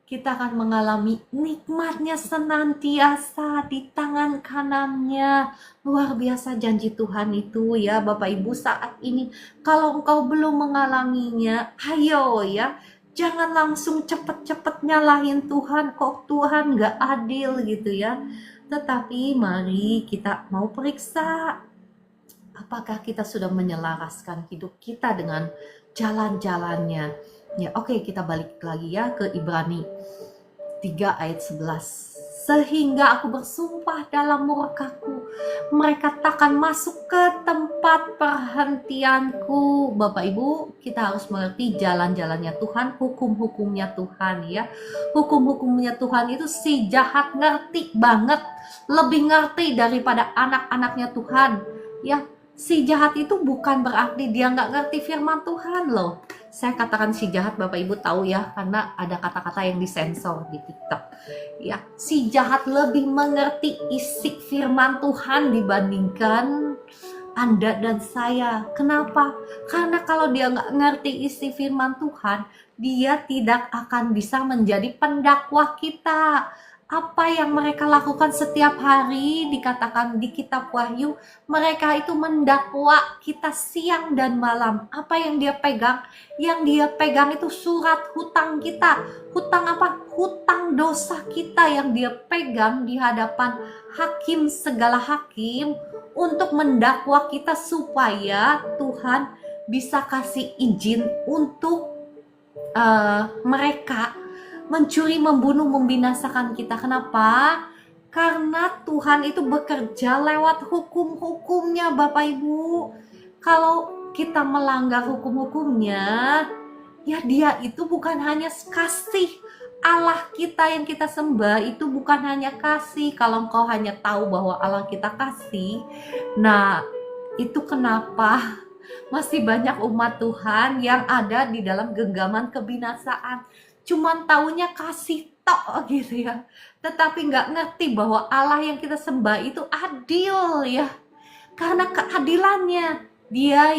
kita akan mengalami nikmatnya senantiasa di tangan kanannya. Luar biasa janji Tuhan itu ya Bapak Ibu. Saat ini kalau engkau belum mengalaminya, ayo ya, jangan langsung cepet-cepet nyalahin Tuhan, kok Tuhan gak adil gitu ya. Tetapi mari kita mau periksa, apakah kita sudah menyelaraskan hidup kita dengan jalan-jalannya. Ya, oke, kita balik lagi ya ke Ibrani 3 ayat 11. Sehingga aku bersumpah dalam murkaku, mereka takkan masuk ke tempat perhentianku. Bapak Ibu, kita harus mengerti jalan-jalannya Tuhan, hukum-hukumnya Tuhan ya. Hukum-hukumnya Tuhan itu si jahat ngerti banget, lebih ngerti daripada anak-anaknya Tuhan ya. Si jahat itu bukan berarti dia nggak ngerti firman Tuhan loh. Saya katakan si jahat, Bapak Ibu tahu ya, karena ada kata-kata yang disensor di TikTok. Ya, si jahat lebih mengerti isi firman Tuhan dibandingkan Anda dan saya. Kenapa? Karena kalau dia nggak ngerti isi firman Tuhan, dia tidak akan bisa menjadi pendakwah kita. Apa yang mereka lakukan setiap hari dikatakan di kitab Wahyu, mereka itu mendakwa kita siang dan malam. Apa yang dia pegang? Yang dia pegang itu surat hutang kita. Hutang apa? Hutang dosa kita yang dia pegang di hadapan hakim, segala hakim, untuk mendakwa kita supaya Tuhan bisa kasih izin untuk mereka mencuri, membunuh, membinasakan kita. Kenapa? Karena Tuhan itu bekerja lewat hukum-hukumnya, Bapak Ibu. Kalau kita melanggar hukum-hukumnya, ya dia itu bukan hanya kasih. Allah kita yang kita sembah itu bukan hanya kasih. Kalau engkau hanya tahu bahwa Allah kita kasih, nah itu kenapa masih banyak umat Tuhan yang ada di dalam genggaman kebinasaan. Cuman taunya kasih tok gitu ya, tetapi nggak ngerti bahwa Allah yang kita sembah itu adil ya. Karena keadilannya dia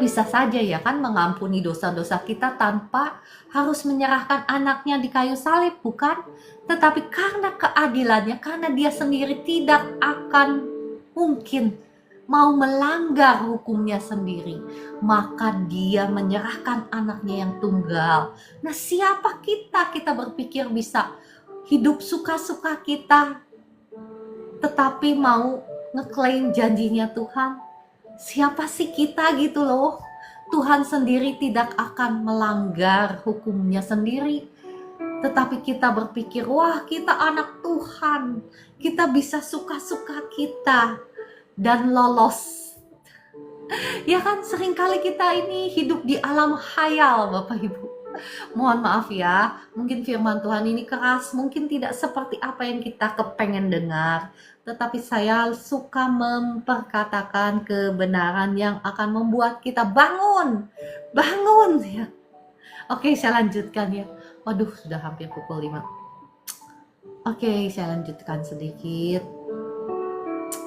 bisa saja ya kan mengampuni dosa-dosa kita tanpa harus menyerahkan anaknya di kayu salib, bukan? Tetapi karena keadilannya, karena dia sendiri tidak akan mungkin mau melanggar hukumnya sendiri, maka dia menyerahkan anaknya yang tunggal. Nah, siapa kita? Kita berpikir bisa hidup suka-suka kita, tetapi mau ngeklaim janjinya Tuhan. Siapa sih kita gitu loh? Tuhan sendiri tidak akan melanggar hukumnya sendiri. Tetapi kita berpikir, wah kita anak Tuhan, kita bisa suka-suka kita dan lolos. Ya kan, seringkali kita ini hidup di alam khayal, Bapak Ibu. Mohon maaf ya, mungkin firman Tuhan ini keras, mungkin tidak seperti apa yang kita kepengen dengar. Tetapi saya suka memperkatakan kebenaran yang akan membuat kita bangun ya. Oke, saya lanjutkan ya. Waduh, sudah hampir pukul 5. Oke, saya lanjutkan sedikit.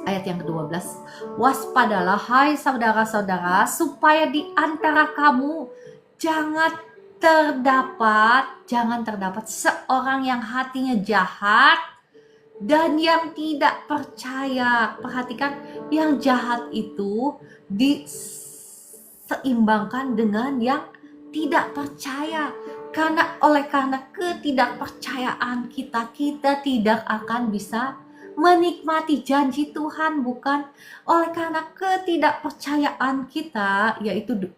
Ayat yang ke-12, waspadalah hai saudara-saudara, supaya di antara kamu jangan terdapat seorang yang hatinya jahat dan yang tidak percaya. Perhatikan, yang jahat itu diseimbangkan dengan yang tidak percaya. Karena ketidakpercayaan kita tidak akan bisa menikmati janji Tuhan, bukan? Oleh karena ketidakpercayaan kita, yaitu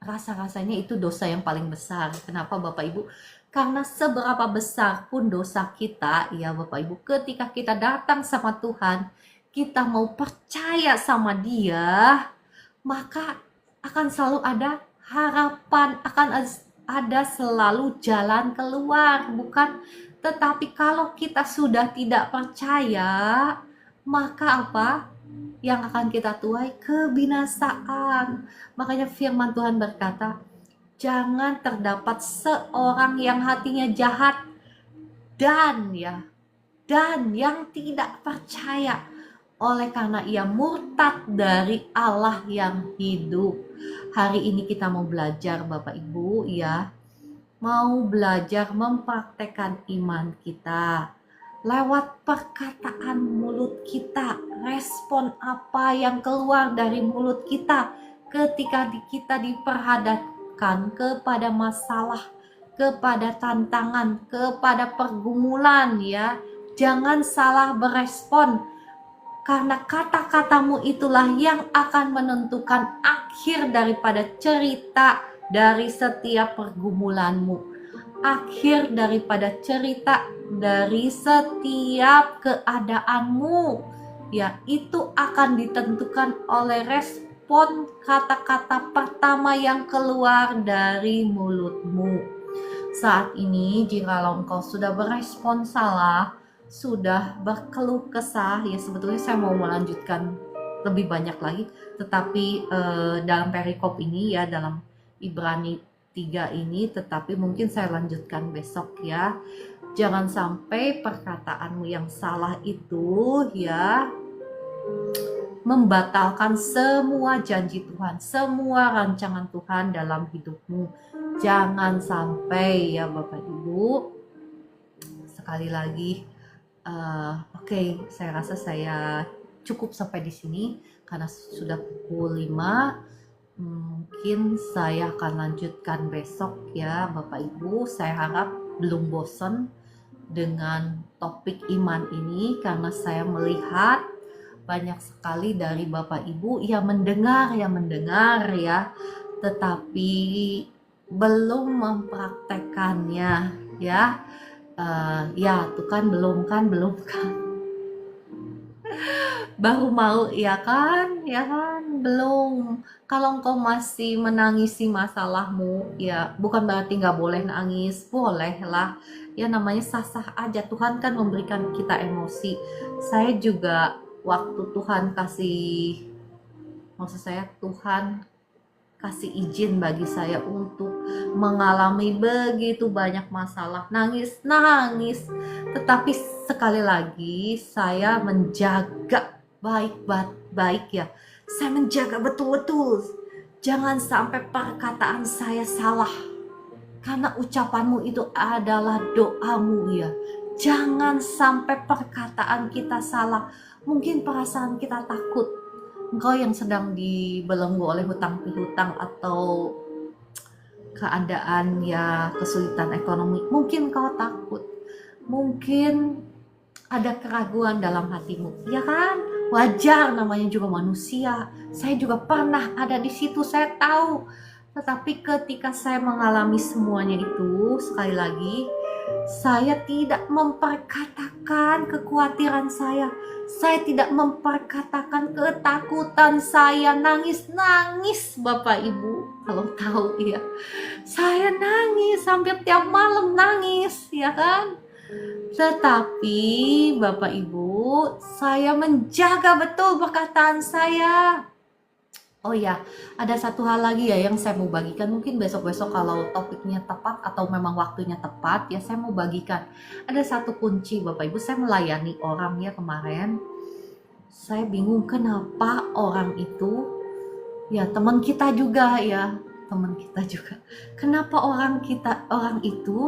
rasa-rasanya itu dosa yang paling besar. Kenapa Bapak Ibu? Karena seberapa besar pun dosa kita, ya Bapak Ibu, ketika kita datang sama Tuhan, kita mau percaya sama Dia, maka akan selalu ada harapan, akan ada selalu jalan keluar, bukan? Tetapi kalau kita sudah tidak percaya, maka apa yang akan kita tuai? Kebinasaan. Makanya firman Tuhan berkata, jangan terdapat seorang yang hatinya jahat dan yang tidak percaya, oleh karena ia murtad dari Allah yang hidup. Hari ini kita mau belajar Bapak Ibu ya, mau belajar mempraktekkan iman kita lewat perkataan mulut kita. Respon apa yang keluar dari mulut kita ketika kita diperhadapkan kepada masalah, kepada tantangan, kepada pergumulan ya. Jangan salah berespon, karena kata-katamu itulah yang akan menentukan akhir daripada cerita dari setiap pergumulanmu, akhir daripada cerita dari setiap keadaanmu, ya itu akan ditentukan oleh respon kata-kata pertama yang keluar dari mulutmu. Saat ini, jikalau engkau sudah berespon salah, sudah berkeluh kesah, ya sebetulnya saya mau melanjutkan lebih banyak lagi, tetapi dalam perikop ini ya, dalam Ibrani 3 ini, tetapi mungkin saya lanjutkan besok ya. Jangan sampai perkataanmu yang salah itu ya membatalkan semua janji Tuhan, semua rancangan Tuhan dalam hidupmu. Jangan sampai ya Bapak Ibu. Sekali lagi, oke, saya rasa saya cukup sampai di sini karena sudah pukul 5. Mungkin saya akan lanjutkan besok ya Bapak Ibu. Saya harap belum bosan dengan topik iman ini karena saya melihat banyak sekali dari Bapak Ibu yang mendengar ya, tetapi belum mempraktekannya ya. Ya tuh kan belum kan baru mau ya kan belum. Kalau engkau masih menangisi masalahmu ya bukan berarti nggak boleh nangis, boleh lah ya, namanya sah-sah aja. Tuhan kan memberikan kita emosi. Saya juga waktu Tuhan Tuhan kasih izin bagi saya untuk mengalami begitu banyak masalah, nangis, tetapi sekali lagi saya menjaga baik ya, saya menjaga betul-betul jangan sampai perkataan saya salah, karena ucapanmu itu adalah doamu ya. Jangan sampai perkataan kita salah. Mungkin perasaan kita takut, engkau yang sedang dibelenggu oleh hutang piutang atau keadaan ya kesulitan ekonomi, mungkin kau takut, mungkin ada keraguan dalam hatimu, ya kan? Wajar, namanya juga manusia. Saya juga pernah ada di situ, saya tahu. Tetapi ketika saya mengalami semuanya itu, sekali lagi, saya tidak memperkatakan kekhawatiran saya tidak memperkatakan ketakutan saya, nangis Bapak Ibu, kalau tahu ya, saya nangis hampir tiap malam nangis ya kan. Tetapi Bapak Ibu, saya menjaga betul perkataan saya. Oh ya, ada satu hal lagi ya yang saya mau bagikan. Mungkin besok-besok kalau topiknya tepat atau memang waktunya tepat ya, saya mau bagikan. Ada satu kunci Bapak Ibu, saya melayani orang ya kemarin. Saya bingung kenapa orang itu, ya teman kita juga. Kenapa orang itu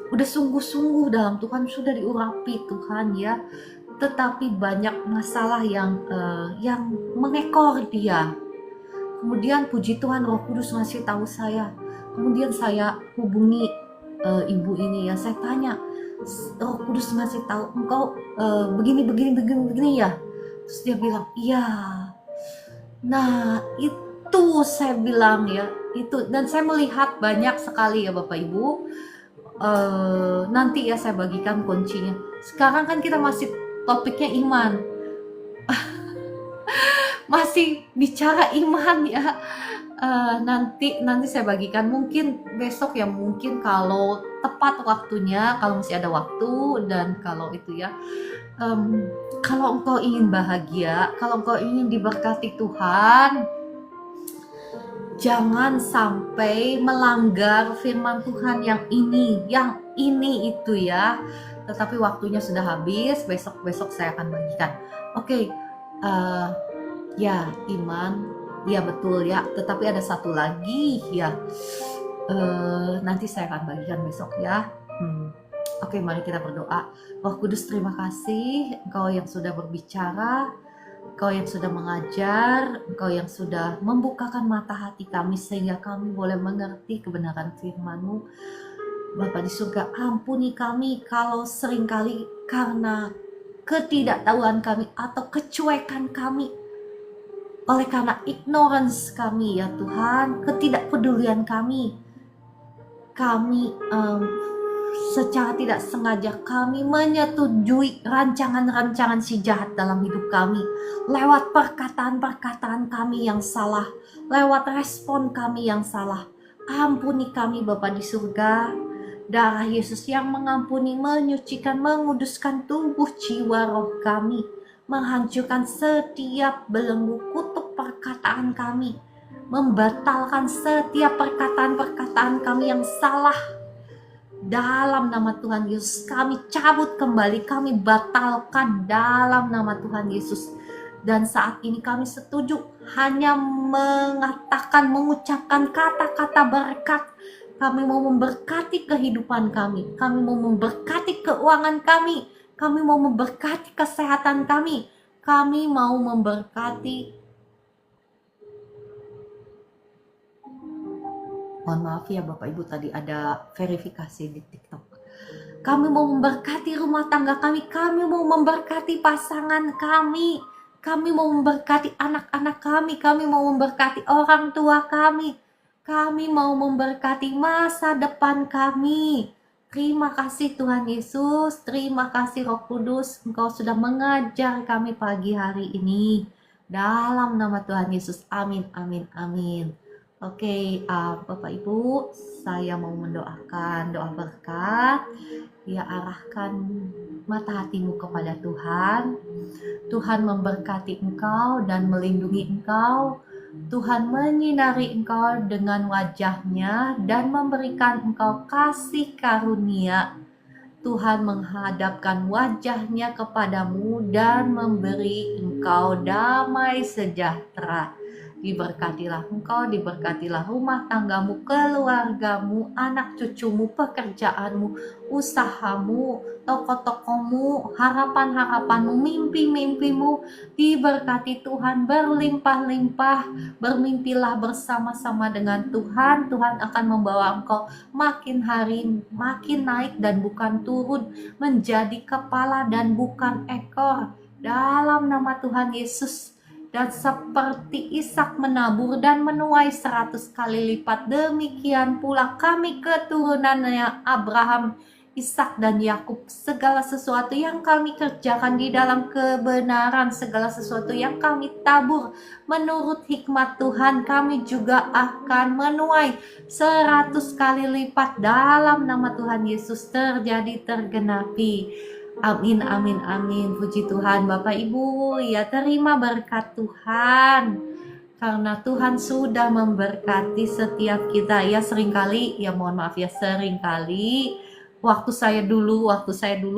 udah sungguh-sungguh dalam Tuhan, sudah diurapi Tuhan ya, tetapi banyak masalah yang mengekor dia. Kemudian puji Tuhan, Roh Kudus ngasih tahu saya. Kemudian saya hubungi ibu ini ya, saya tanya, Roh Kudus ngasih tahu engkau begini ya. Terus dia bilang iya. Nah itu saya bilang ya, itu, dan saya melihat banyak sekali ya Bapak Ibu. Nanti ya saya bagikan kuncinya. Sekarang kan kita masih topiknya iman, masih bicara iman ya. Nanti saya bagikan mungkin besok ya, mungkin kalau tepat waktunya, kalau masih ada waktu, dan kalau itu ya, kalau engkau ingin bahagia, kalau engkau ingin diberkati Tuhan, jangan sampai melanggar firman Tuhan yang ini itu ya. Tetapi waktunya sudah habis, besok saya akan bagikan. Oke, ya iman, ya betul ya. Tetapi ada satu lagi ya, nanti saya akan bagikan besok ya. Oke, mari kita berdoa. Roh Kudus, terima kasih Engkau yang sudah berbicara, Engkau yang sudah mengajar, Engkau yang sudah membukakan mata hati kami sehingga kami boleh mengerti kebenaran firman-Mu. Bapa di surga, ampuni kami kalau seringkali karena ketidaktahuan kami atau kecuekan kami, oleh karena ignorance kami ya Tuhan, ketidakpedulian kami secara tidak sengaja kami menyetujui rancangan-rancangan si jahat dalam hidup kami lewat perkataan-perkataan kami yang salah, lewat respon kami yang salah. Ampuni kami Bapa di surga. Darah Yesus yang mengampuni, menyucikan, menguduskan tubuh, jiwa, roh kami, menghancurkan setiap belenggu kutuk perkataan kami, membatalkan setiap perkataan-perkataan kami yang salah. Dalam nama Tuhan Yesus kami cabut kembali, kami batalkan dalam nama Tuhan Yesus. Dan saat ini kami setuju hanya mengucapkan kata-kata berkat. Kami mau memberkati kehidupan kami mau memberkati keuangan kami mau memberkati kesehatan kami mau memberkati. Mohon maaf ya Bapak Ibu, tadi ada verifikasi di TikTok. Kami mau memberkati rumah tangga kami mau memberkati pasangan kami mau memberkati anak-anak kami mau memberkati orang tua kami mau memberkati masa depan kami. Terima kasih Tuhan Yesus, terima kasih Roh Kudus, Engkau sudah mengajar kami pagi hari ini. Dalam nama Tuhan Yesus, amin, amin, amin. Oke, Bapak Ibu, saya mau mendoakan doa berkat. Ya, arahkan mata hatimu kepada Tuhan. Tuhan memberkati engkau dan melindungi engkau. Tuhan menyinari engkau dengan wajah-Nya dan memberikan engkau kasih karunia. Tuhan menghadapkan wajah-Nya kepadamu dan memberi engkau damai sejahtera. Diberkatilah engkau, diberkatilah rumah tanggamu, keluargamu, anak cucumu, pekerjaanmu, usahamu, toko-tokomu, harapan-harapanmu, mimpi-mimpimu. Diberkati Tuhan berlimpah-limpah. Bermimpilah bersama-sama dengan Tuhan. Tuhan akan membawa engkau makin hari makin naik dan bukan turun, menjadi kepala dan bukan ekor. Dalam nama Tuhan Yesus. Dan seperti Ishak menabur dan menuai 100 kali lipat, demikian pula kami keturunannya Abraham, Ishak dan Yakub. Segala sesuatu yang kami kerjakan di dalam kebenaran, segala sesuatu yang kami tabur menurut hikmat Tuhan, kami juga akan menuai 100 kali lipat. Dalam nama Tuhan Yesus terjadi, tergenapi. Amin, amin, amin. Puji Tuhan. Bapak Ibu, ya terima berkat Tuhan. Karena Tuhan sudah memberkati setiap kita. Ya seringkali, ya mohon maaf ya, seringkali waktu saya dulu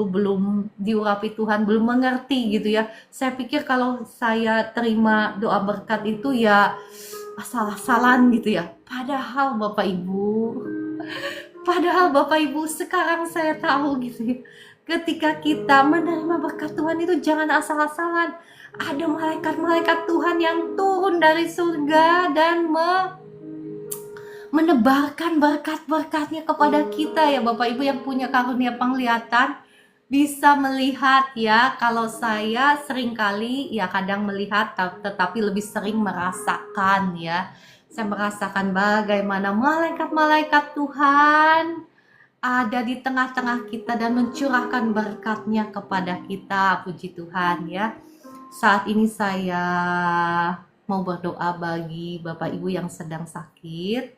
belum diurapi Tuhan, belum mengerti gitu ya. Saya pikir kalau saya terima doa berkat itu ya asal-asalan gitu ya. Padahal Bapak Ibu sekarang saya tahu gitu ya. Ketika kita menerima berkat Tuhan itu jangan asal-asalan. Ada malaikat-malaikat Tuhan yang turun dari surga dan menebarkan berkat-berkatnya kepada kita ya Bapak Ibu yang punya karunia penglihatan. Bisa melihat ya, kalau saya seringkali ya kadang melihat tetapi lebih sering merasakan ya. Saya merasakan bagaimana malaikat-malaikat Tuhan ada di tengah-tengah kita dan mencurahkan berkat-Nya kepada kita. Puji Tuhan ya. Saat ini saya mau berdoa bagi Bapak Ibu yang sedang sakit.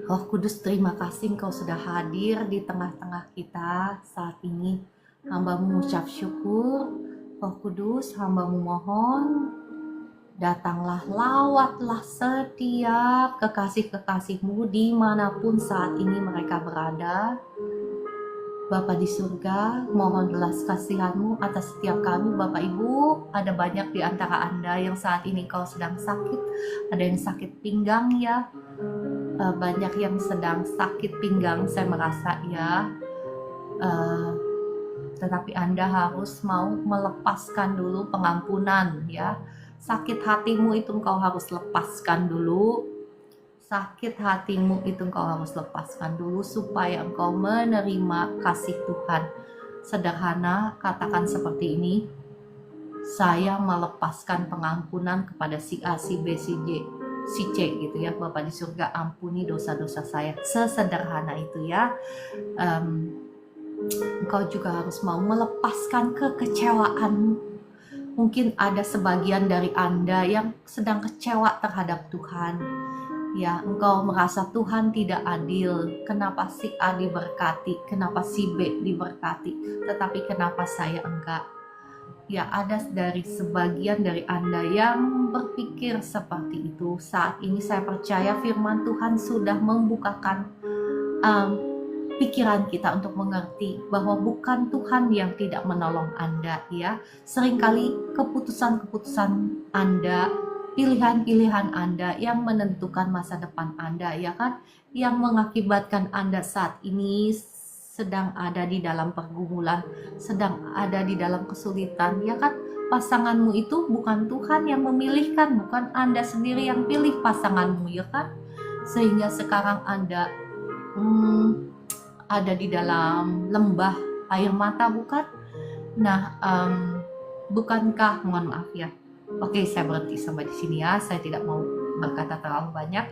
Roh Kudus, terima kasih Engkau sudah hadir di tengah-tengah kita saat ini. Hamba-Mu mengucap syukur. Roh Kudus, hamba-Mu mohon, datanglah, lawatlah setiap kekasih-kekasih-Mu dimanapun saat ini mereka berada. Bapa di surga, mohon belas kasihan-Mu atas setiap kami. Bapak Ibu, ada banyak di antara Anda yang saat ini Kau sedang sakit. Ada yang sakit pinggang ya, banyak yang sedang sakit pinggang, saya merasa ya. Tetapi Anda harus mau melepaskan dulu pengampunan ya. Sakit hatimu itu engkau harus lepaskan dulu. Sakit hatimu itu engkau harus lepaskan dulu supaya engkau menerima kasih Tuhan. Sederhana, katakan seperti ini. saya melepaskan pengampunan kepada si A, si B, si J, si C gitu ya. Bapa di surga, ampuni dosa-dosa saya. Sesederhana itu ya. Engkau juga harus mau melepaskan kekecewaanmu. Mungkin ada sebagian dari Anda yang sedang kecewa terhadap Tuhan. Ya, engkau merasa Tuhan tidak adil. Kenapa si A diberkati, kenapa si B diberkati, tetapi kenapa saya enggak? Ya, ada dari sebagian dari Anda yang berpikir seperti itu. Saat ini saya percaya firman Tuhan sudah membukakan pikiran kita untuk mengerti bahwa bukan Tuhan yang tidak menolong Anda ya. Seringkali keputusan-keputusan Anda, pilihan-pilihan Anda yang menentukan masa depan Anda ya kan, yang mengakibatkan Anda saat ini sedang ada di dalam pergumulan, sedang ada di dalam kesulitan ya kan. Pasanganmu itu bukan Tuhan yang memilihkan, bukan Anda sendiri yang pilih pasanganmu ya kan. Sehingga sekarang Anda ada di dalam lembah air mata bukan? Nah, bukankah, mohon maaf ya. Oke, saya berhenti sampai di sini ya. Saya tidak mau berkata terlalu banyak.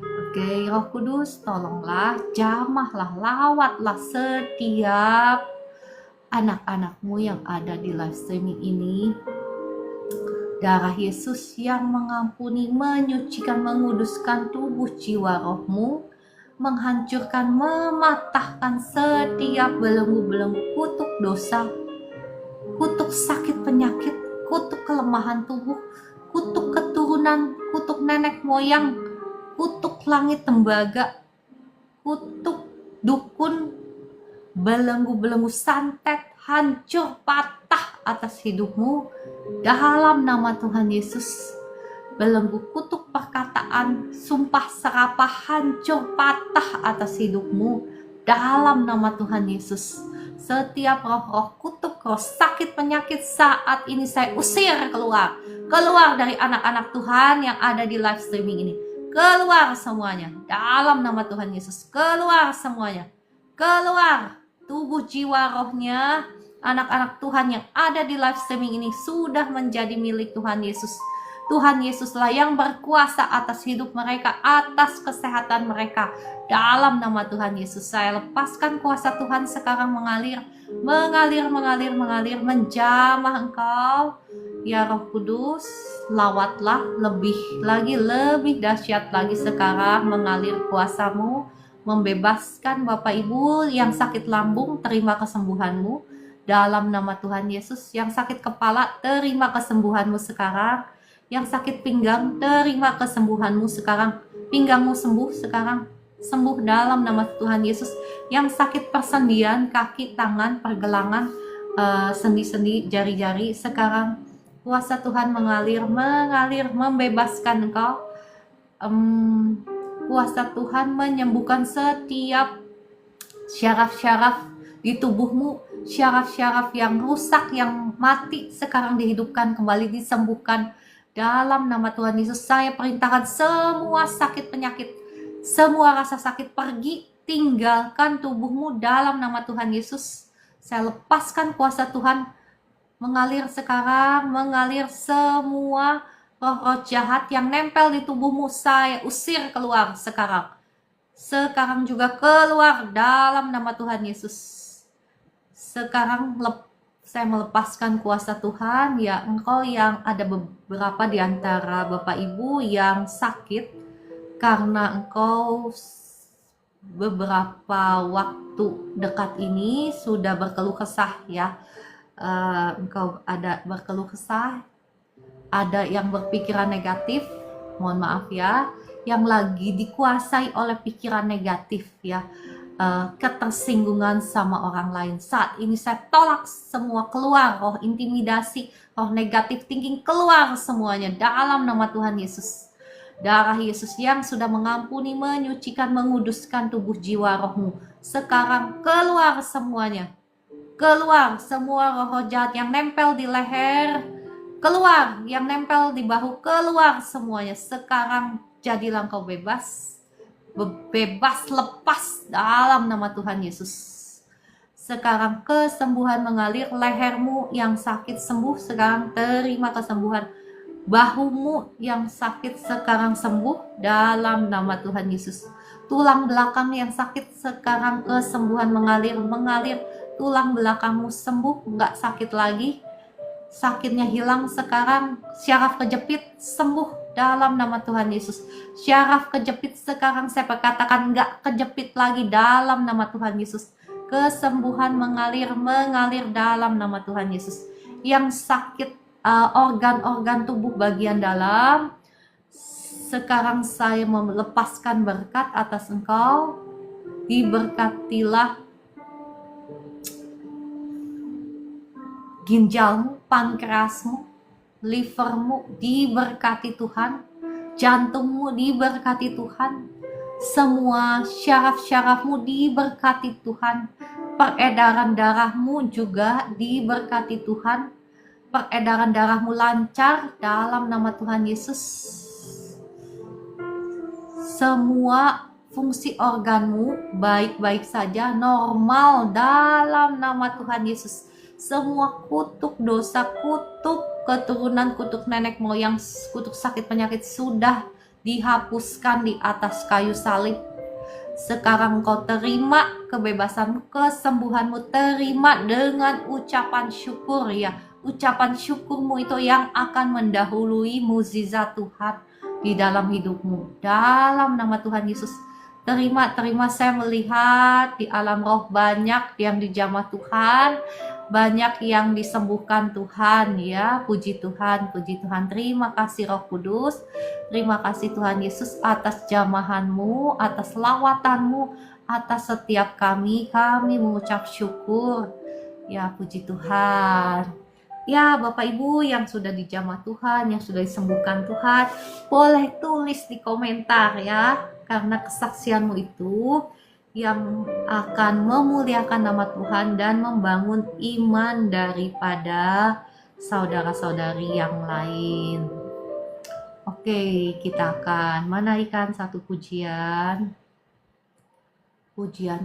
Oke, Roh Kudus, tolonglah, jamahlah, lawatlah setiap anak-anakmu yang ada di live streaming ini. Darah Yesus yang mengampuni, menyucikan, menguduskan tubuh jiwa rohmu, menghancurkan, mematahkan setiap belenggu-belenggu kutuk dosa, kutuk sakit penyakit, kutuk kelemahan tubuh, kutuk keturunan, kutuk nenek moyang, kutuk langit tembaga, kutuk dukun, belenggu-belenggu santet, hancur patah atas hidupmu dalam nama Tuhan Yesus. Belenggu kutuk perkataan, sumpah serapah, hancur patah atas hidupmu dalam nama Tuhan Yesus. Setiap roh-roh kutuk, roh sakit penyakit saat ini saya usir keluar dari anak-anak Tuhan yang ada di live streaming ini. Keluar semuanya dalam nama Tuhan Yesus. Keluar semuanya. Keluar tubuh jiwa rohnya anak-anak Tuhan yang ada di live streaming ini sudah menjadi milik Tuhan Yesus. Tuhan Yesuslah yang berkuasa atas hidup mereka, atas kesehatan mereka. Dalam nama Tuhan Yesus saya lepaskan kuasa Tuhan sekarang mengalir, menjamah engkau. Ya Roh Kudus, lawatlah lebih dahsyat lagi sekarang, mengalir kuasamu, membebaskan Bapak Ibu yang sakit lambung, terima kesembuhanmu. Dalam nama Tuhan Yesus, yang sakit kepala, terima kesembuhanmu sekarang. Yang sakit pinggang, terima kesembuhanmu sekarang. Pinggangmu sembuh sekarang. Sembuh dalam nama Tuhan Yesus. Yang sakit persendian, kaki, tangan, pergelangan, sendi-sendi, jari-jari, sekarang kuasa Tuhan mengalir, membebaskan engkau. Kuasa Tuhan menyembuhkan setiap syaraf-syaraf di tubuhmu, syaraf-syaraf yang rusak, yang mati, sekarang dihidupkan kembali, disembuhkan. Dalam nama Tuhan Yesus saya perintahkan semua sakit penyakit, semua rasa sakit pergi, tinggalkan tubuhmu dalam nama Tuhan Yesus. Saya lepaskan kuasa Tuhan mengalir sekarang, mengalir semua roh-roh jahat yang nempel di tubuhmu saya usir keluar sekarang. Sekarang juga keluar dalam nama Tuhan Yesus. Sekarang saya melepaskan kuasa Tuhan ya, engkau yang ada beberapa di antara Bapak Ibu yang sakit karena engkau beberapa waktu dekat ini sudah berkeluh kesah ya. Engkau ada berkeluh kesah, ada yang berpikiran negatif, mohon maaf ya, yang lagi dikuasai oleh pikiran negatif ya. Ketersinggungan sama orang lain. Saat ini saya tolak semua, keluar roh intimidasi, roh negatif thinking, keluar semuanya dalam nama Tuhan Yesus. Darah Yesus yang sudah mengampuni, menyucikan, menguduskan tubuh jiwa rohmu, sekarang keluar semuanya. Keluar semua roh jahat yang nempel di leher, keluar yang nempel di bahu, keluar semuanya. Sekarang jadilah engkau bebas, lepas dalam nama Tuhan Yesus. sekarang kesembuhan mengalir. Lehermu yang sakit sembuh, sekarang terima kesembuhan. Bahumu yang sakit sekarang sembuh dalam nama Tuhan Yesus. Tulang belakang yang sakit sekarang kesembuhan mengalir. Tulang belakangmu sembuh, nggak sakit lagi. Sakitnya hilang sekarang. Syaraf kejepit sembuh dalam nama Tuhan Yesus. Syaraf kejepit sekarang saya katakan nggak kejepit lagi dalam nama Tuhan Yesus. Kesembuhan mengalir dalam nama Tuhan Yesus. Yang sakit organ-organ tubuh bagian dalam, sekarang saya melepaskan berkat atas engkau. Diberkatilah ginjalmu, pankreasmu, livermu diberkati Tuhan, jantungmu diberkati Tuhan, semua syaraf-syarafmu diberkati Tuhan, peredaran darahmu juga diberkati Tuhan, peredaran darahmu lancar dalam nama Tuhan Yesus. Semua fungsi organmu baik-baik saja, normal dalam nama Tuhan Yesus. Semua kutuk dosa, kutuk keturunan, kutuk nenek moyang, kutuk sakit penyakit sudah dihapuskan di atas kayu salib. Sekarang kau terima kebebasanmu, kesembuhanmu, terima dengan ucapan syukur ya. Ucapan syukurmu itu yang akan mendahului mukjizat Tuhan di dalam hidupmu. Dalam nama Tuhan Yesus. Terima, saya melihat di alam roh banyak yang dijamah Tuhan, banyak yang disembuhkan Tuhan ya. Puji Tuhan, puji Tuhan. Terima kasih Roh Kudus, terima kasih Tuhan Yesus atas jamahanmu, atas lawatanmu, atas setiap kami mengucap syukur ya. Puji Tuhan ya. Bapak Ibu yang sudah dijamah Tuhan, yang sudah disembuhkan Tuhan, boleh tulis di komentar ya, karena kesaksianmu itu yang akan memuliakan nama Tuhan dan membangun iman daripada saudara-saudari yang lain. Oke, kita akan menaikkan satu pujian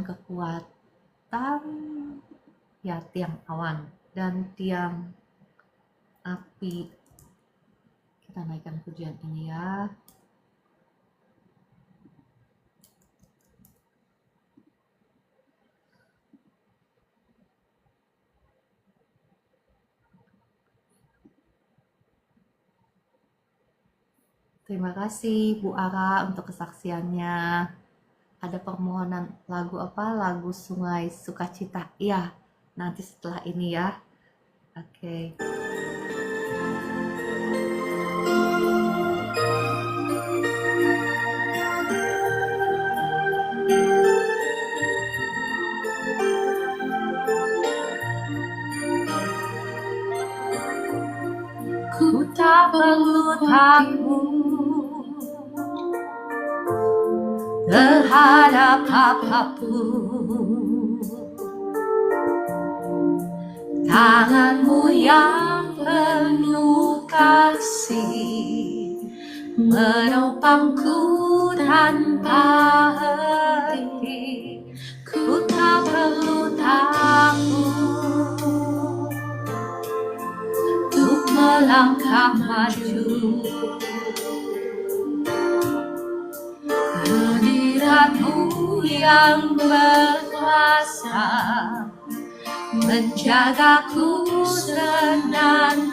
kekuatan ya, tiang awan dan tiang api. Kita naikkan pujian ini ya. Terima kasih Bu Ara untuk kesaksiannya. Ada permohonan lagu apa? Lagu Sungai Sukacita. Ya, nanti setelah ini ya. Oke. Ku tak perlu takut terhadap apapun. Tanganmu yang penuh kasih menopangku tanpa henti. Ku tak perlu takut untuk melangkah maju. Hadiratmu yang berkuasa menjagaku senantiasa,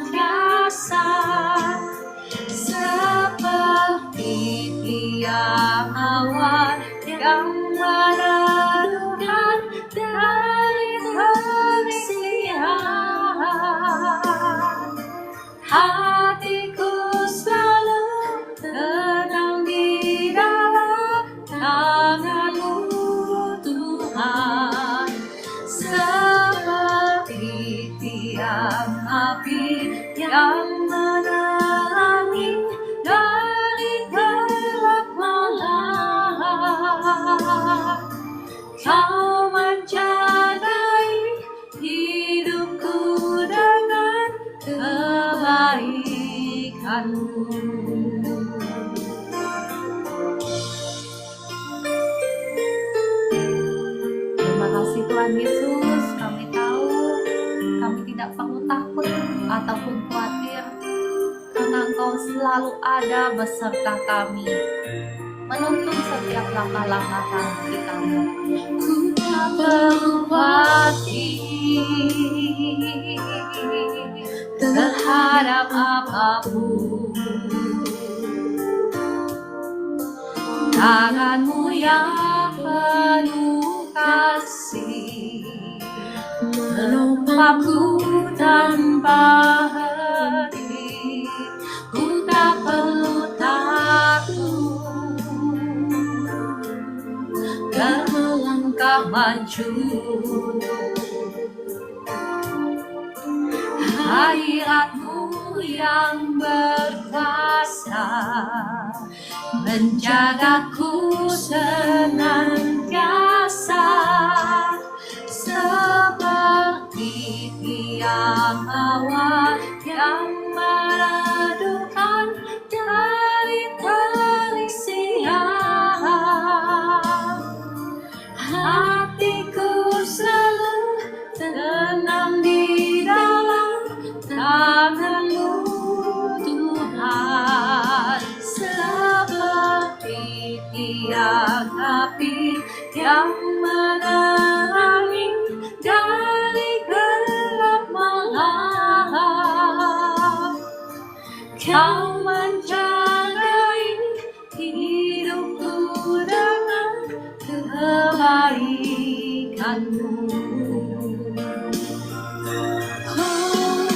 seperti tiang awan yang meneduhkan dari terik siang. Hatiku selalu tenang di dalam tangan-Mu Tuhan, seperti tiang api yang menerangi dari gelap malam. Kau menjadai hidupku dengan kebaikan-Mu. Terima kasih Tuhan Yesus. ataupun khawatir, karena Engkau selalu ada beserta kami, menuntun setiap langkah-langkah kita. Ku tak perlu khawatir terhadap apapun. Tangan-Mu yang penuh kasih menopangku tanpa henti. Ku tak perlu takut dan melangkah maju. Hadirat-Mu yang berkuasa menjagaku senantiasa, seperti tiang awan yang mereduhkan dari terik siang. Hatiku selalu tenang di dalam tangan-Mu Tuhan, seperti tiang api yang menerangi dari gelap malam. Kau menjagai hidupku dengan kebaikan-Mu. Oh,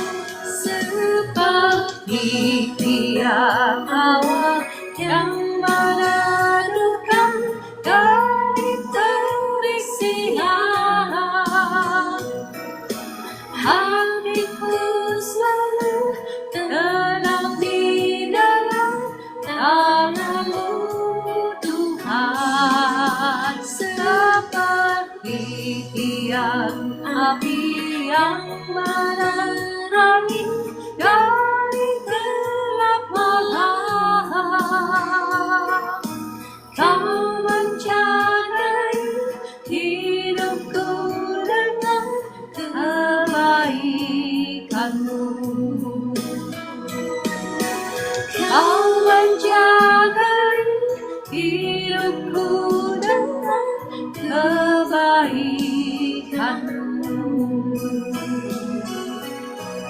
seperti tiang awan yang mereduhkan dari terik siang. Hatiku selalu tenang di dalam tangan-Mu Tuhan, seperti tiang api yang menerangi dari gelap malam. Kau menjagai hidupku dengan kebaikan-Mu. Kau menjagai hidupku dengan kebaikan-Mu.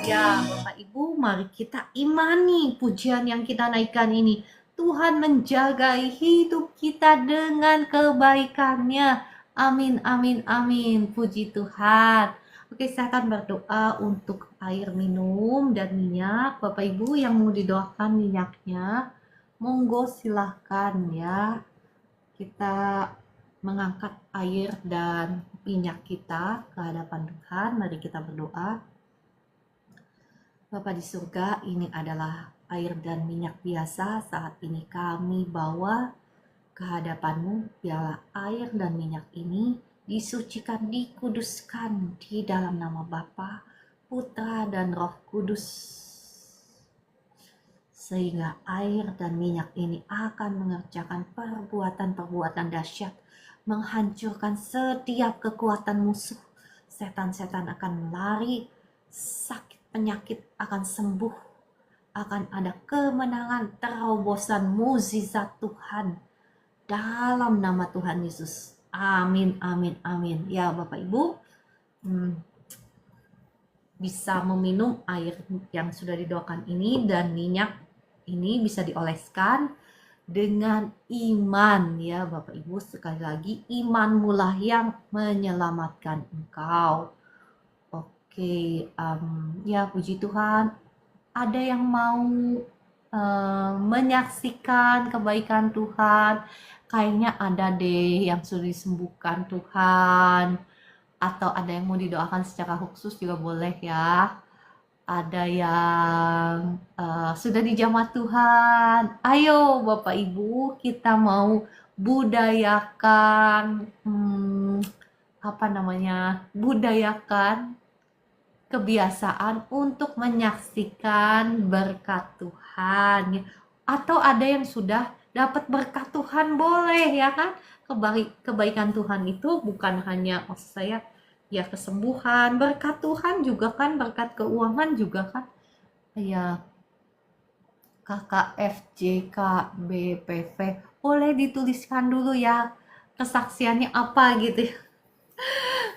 Ya, Bapak Ibu, mari kita imani pujian yang kita naikkan ini. Tuhan menjagai hidup kita dengan kebaikan-Nya. Amin, amin, amin. Puji Tuhan. Oke, saya akan berdoa untuk air minum dan minyak. Bapak Ibu yang mau didoakan minyaknya, monggo silahkan ya. Kita mengangkat air dan minyak kita ke hadapan Tuhan. Mari kita berdoa. Bapa di surga, ini adalah air dan minyak biasa. Saat ini kami bawa ke hadapan-Mu, biarlah air dan minyak ini disucikan, dikuduskan di dalam nama Bapa, Putra, dan Roh Kudus. Sehingga air dan minyak ini akan mengerjakan perbuatan-perbuatan dahsyat, menghancurkan setiap kekuatan musuh. Setan-setan akan lari, sakit penyakit akan sembuh, akan ada kemenangan, terobosan, mukjizat Tuhan dalam nama Tuhan Yesus. Amin, amin, amin. Ya Bapak Ibu, bisa meminum air yang sudah didoakan ini, dan minyak ini bisa dioleskan dengan iman ya Bapak Ibu. Sekali lagi, imanmu lah yang menyelamatkan engkau. Oke, ya puji Tuhan, ada yang mau menyaksikan kebaikan Tuhan. Kayaknya ada deh yang sudah disembuhkan Tuhan, atau ada yang mau didoakan secara khusus juga boleh ya. Ada yang sudah dijamah Tuhan. Ayo Bapak Ibu, kita mau budayakan budayakan kebiasaan untuk menyaksikan berkat Tuhan. Atau ada yang sudah dapat berkat Tuhan, boleh ya kan. Kebaikan Tuhan itu bukan hanya maksud saya ya kesembuhan, berkat Tuhan juga kan, berkat keuangan juga kan. ya KKFJK BPV, boleh dituliskan dulu ya kesaksiannya apa gitu ya.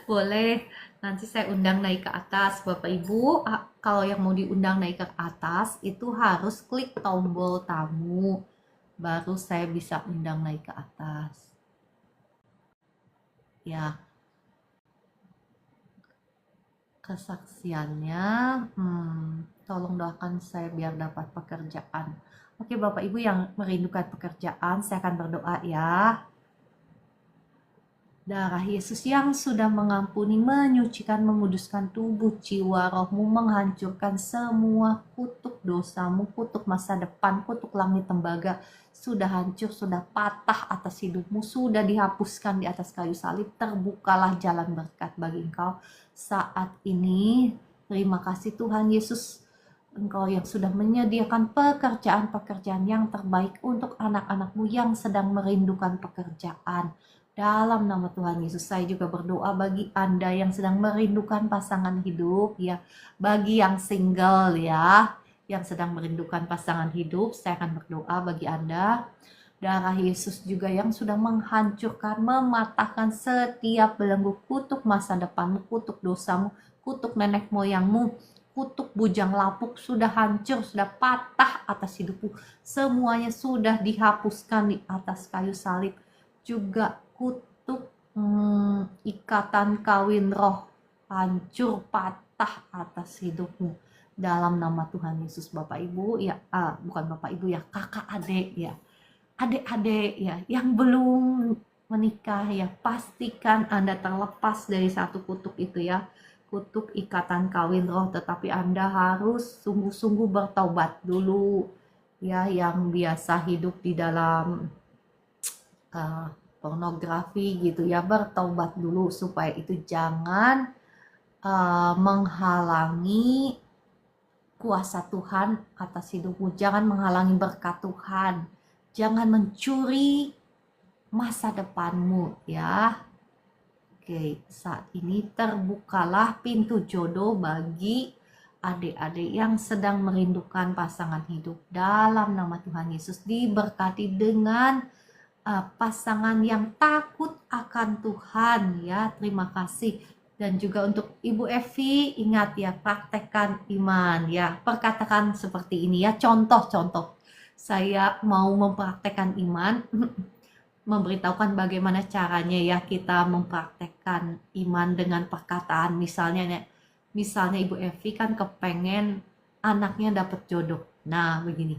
Boleh, nanti saya undang naik ke atas Bapak Ibu. Kalau yang mau diundang naik ke atas itu harus klik tombol tamu, baru saya bisa undang naik ke atas ya. Kesaksiannya, tolong doakan saya biar dapat pekerjaan. Oke Bapak Ibu yang merindukan pekerjaan, saya akan berdoa ya. Darah Yesus yang sudah mengampuni, menyucikan, menguduskan tubuh, jiwa, rohmu, menghancurkan semua kutuk dosamu, kutuk masa depan, kutuk langit tembaga, sudah hancur, sudah patah atas hidupmu, sudah dihapuskan di atas kayu salib. Terbukalah jalan berkat bagi engkau saat ini. Terima kasih Tuhan Yesus, Engkau yang sudah menyediakan pekerjaan-pekerjaan yang terbaik untuk anak-anak-Mu yang sedang merindukan pekerjaan. Dalam nama Tuhan Yesus, saya juga berdoa bagi Anda yang sedang merindukan pasangan hidup ya, bagi yang single ya, yang sedang merindukan pasangan hidup, saya akan berdoa bagi Anda. Darah Yesus juga yang sudah menghancurkan, mematahkan setiap belenggu kutuk masa depanmu, kutuk dosamu, kutuk nenek moyangmu, kutuk bujang lapuk sudah hancur, sudah patah atas hidupmu. Semuanya sudah dihapuskan di atas kayu salib. Juga kutuk ikatan kawin roh hancur, patah atas hidupmu. Dalam nama Tuhan Yesus Bapak Ibu ya, bukan Bapak Ibu ya, kakak adik ya, adik-adik ya yang belum menikah ya, pastikan Anda terlepas dari satu kutuk itu ya, kutuk ikatan kawin roh. Tetapi Anda harus sungguh-sungguh bertaubat dulu ya, yang biasa hidup di dalam pornografi gitu ya, bertaubat dulu supaya itu jangan menghalangi kuasa Tuhan atas hidupmu, jangan menghalangi berkat Tuhan, jangan mencuri masa depanmu ya. Oke, saat ini terbukalah pintu jodoh bagi adik-adik yang sedang merindukan pasangan hidup. Dalam nama Tuhan Yesus, diberkati dengan pasangan yang takut akan Tuhan ya. Terima kasih. Dan juga untuk Ibu Evi, ingat ya, praktekkan iman ya, perkatakan seperti ini ya, contoh-contoh. Saya mau mempraktekkan iman, memberitahukan bagaimana caranya ya kita mempraktekkan iman dengan perkataan. Misalnya Ibu Evi kan kepengen anaknya dapat jodoh. Nah begini,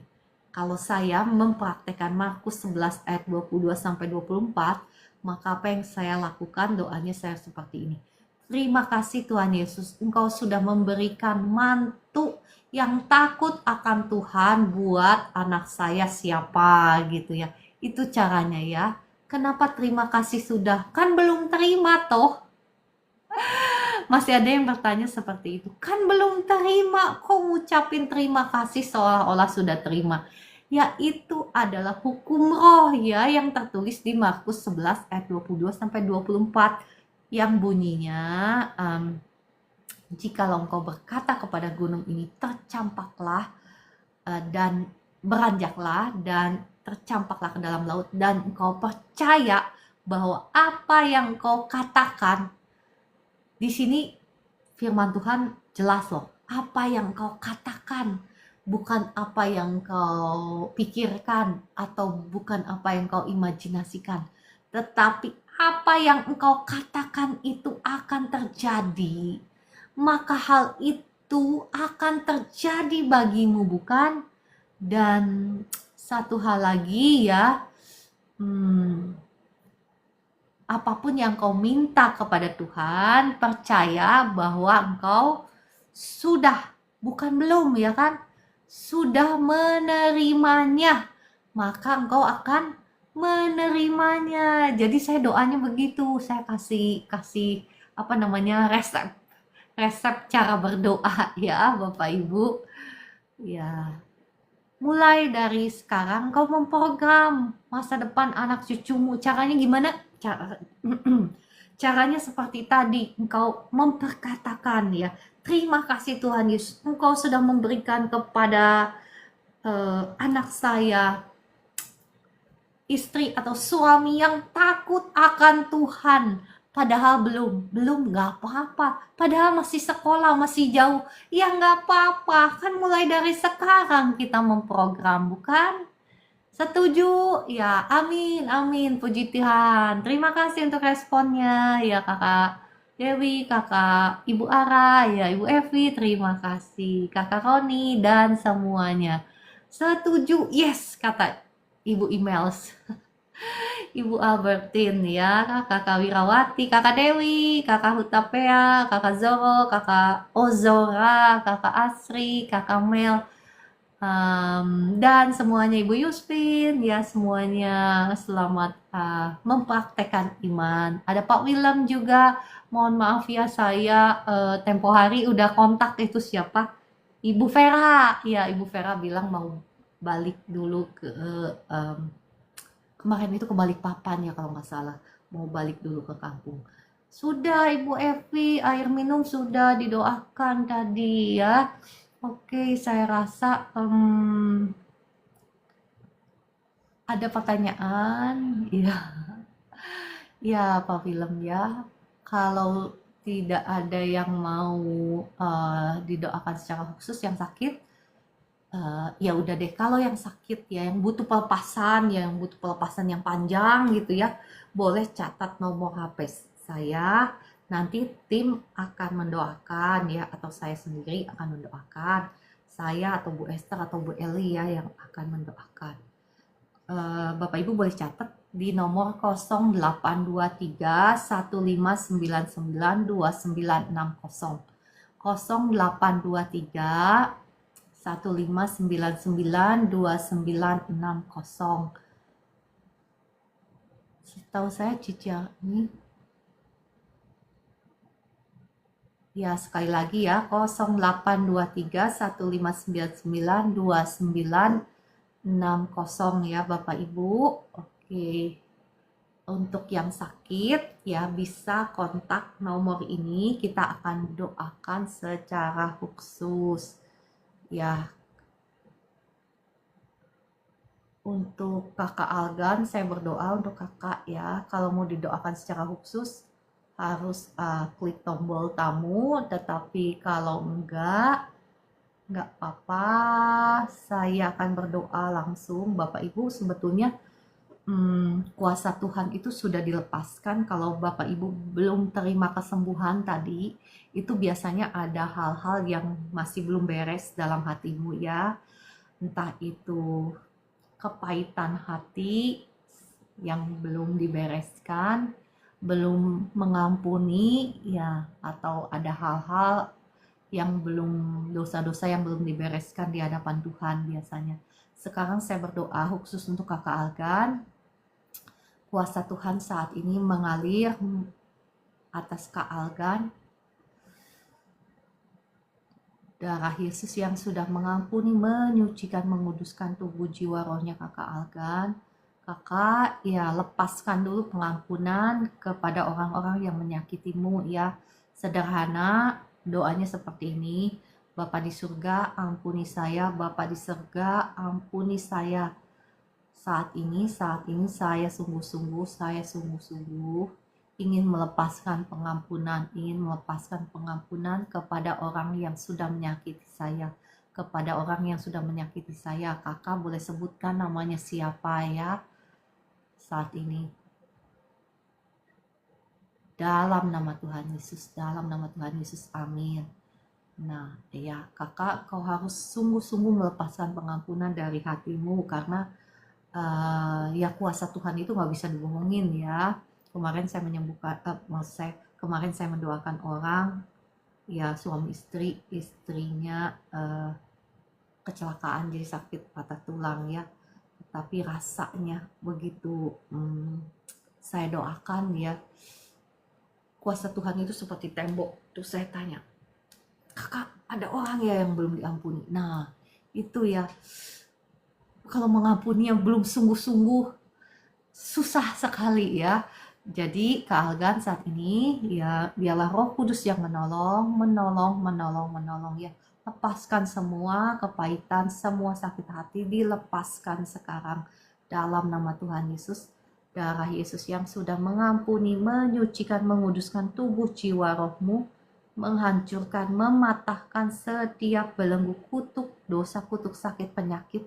kalau saya mempraktekkan Markus 11 ayat 22 sampai 24, maka apa yang saya lakukan, doanya saya seperti ini. Terima kasih Tuhan Yesus, Engkau sudah memberikan mantu yang takut akan Tuhan buat anak saya siapa gitu ya. Itu caranya ya. Kenapa terima kasih sudah? Kan belum terima toh. Masih ada yang bertanya seperti itu. Kan belum terima, kok ngucapin terima kasih seolah-olah sudah terima. Ya itu adalah hukum roh ya, yang tertulis di Markus 11 ayat 22 sampai 24 yang bunyinya, jikalau engkau berkata kepada gunung ini tercampaklah dan beranjaklah dan tercampaklah ke dalam laut, dan engkau percaya bahwa apa yang engkau katakan, di sini firman Tuhan jelas loh, apa yang engkau katakan, bukan apa yang engkau pikirkan atau bukan apa yang engkau imajinasikan, tetapi apa yang engkau katakan itu akan terjadi. Maka hal itu akan terjadi bagimu, bukan? Dan satu hal lagi ya, apapun yang kau minta kepada Tuhan, percaya bahwa engkau sudah, bukan belum ya kan, sudah menerimanya, maka engkau akan menerimanya. Jadi saya doanya begitu, saya kasih resep cara berdoa ya Bapak Ibu ya. Mulai dari sekarang kau memprogram masa depan anak cucumu. Caranya gimana? Caranya seperti tadi, engkau memperkatakan ya, Terima kasih Tuhan Yesus, Engkau sudah memberikan kepada anak saya istri atau suami yang takut akan Tuhan. Padahal belum nggak apa-apa. Padahal masih sekolah, masih jauh. Ya nggak apa-apa, kan mulai dari sekarang kita memprogram, bukan? Setuju? Ya, amin, amin, puji Tuhan. Terima kasih untuk responnya, ya Kakak Dewi, Kakak Ibu Ara, ya Ibu Evi, terima kasih. Kakak Roni, dan semuanya. Setuju, yes, kata Ibu Emails. Ibu Albertine ya, Kakak Wirawati, Kakak Dewi, Kakak Hutapea, Kakak Zoro, Kakak Ozora, Kakak Asri, Kakak Mel, dan semuanya Ibu Yuspin, ya semuanya selamat mempraktekkan iman. Ada Pak Willem juga, mohon maaf ya saya tempo hari udah kontak itu siapa? Ibu Vera, ya Ibu Vera bilang mau balik dulu ke kemarin itu ke Balikpapan ya kalau nggak salah, mau balik dulu ke kampung. Sudah Ibu Evi, air minum sudah didoakan tadi ya. Oke, saya rasa ada pertanyaan. Ya, ya Pak Film ya. Kalau tidak ada yang mau didoakan secara khusus yang sakit, ya udah deh, kalau yang sakit ya, yang butuh pelepasan, yang butuh pelepasan yang panjang gitu ya, boleh catat nomor HP saya. Nanti tim akan mendoakan ya, atau saya sendiri akan mendoakan. Saya atau Bu Esther atau Bu Eli ya yang akan mendoakan. Bapak Ibu boleh catat di nomor 0823 1599 2960. 0823 1599 2960. Setahu saya Cica ini ya, sekali lagi ya, 0823 1599 2960 ya Bapak Ibu. Oke. Untuk yang sakit ya bisa kontak nomor ini, kita akan doakan secara khusus. Ya, untuk Kakak Algan, saya berdoa untuk Kakak ya. Kalau mau didoakan secara khusus, harus klik tombol tamu. Tetapi kalau enggak apa-apa. Saya akan berdoa langsung. Bapak Ibu, sebetulnya kuasa Tuhan itu sudah dilepaskan. Kalau Bapak Ibu belum terima kesembuhan tadi, itu biasanya ada hal-hal yang masih belum beres dalam hatimu ya. Entah itu kepahitan hati yang belum dibereskan, belum mengampuni ya, atau ada hal-hal yang belum, dosa-dosa yang belum dibereskan di hadapan Tuhan biasanya. Sekarang saya berdoa khusus untuk Kakak Algan. Kuasa Tuhan saat ini mengalir atas Kak Algan. Darah Yesus yang sudah mengampuni, menyucikan, menguduskan tubuh jiwa rohnya Kakak Algan. Kakak ya lepaskan dulu pengampunan kepada orang-orang yang menyakitimu ya. Sederhana, doanya seperti ini. Bapa di surga, ampuni saya. Bapa di surga, ampuni saya. Saat ini saya sungguh-sungguh ingin melepaskan pengampunan kepada orang yang sudah menyakiti saya. Kepada orang yang sudah menyakiti saya, Kakak boleh sebutkan namanya siapa ya saat ini. Dalam nama Tuhan Yesus, amin. Nah ya Kakak, kau harus sungguh-sungguh melepaskan pengampunan dari hatimu, karena ya kuasa Tuhan itu nggak bisa dibohongin ya. Kemarin saya kemarin saya mendoakan orang ya, suami istrinya kecelakaan jadi sakit patah tulang ya. Tapi rasanya begitu saya doakan ya, kuasa Tuhan itu seperti tembok. Tuh saya tanya, Kakak ada orang ya yang belum diampuni. Nah itu ya, kalau mengampuni yang belum sungguh-sungguh susah sekali ya. Jadi Kak Algan saat ini ya biarlah Roh Kudus yang menolong ya. Lepaskan semua kepahitan, semua sakit hati dilepaskan sekarang dalam nama Tuhan Yesus. Darah Yesus yang sudah mengampuni, menyucikan, menguduskan tubuh jiwa rohmu, menghancurkan, mematahkan setiap belenggu kutuk, dosa, kutuk, sakit, penyakit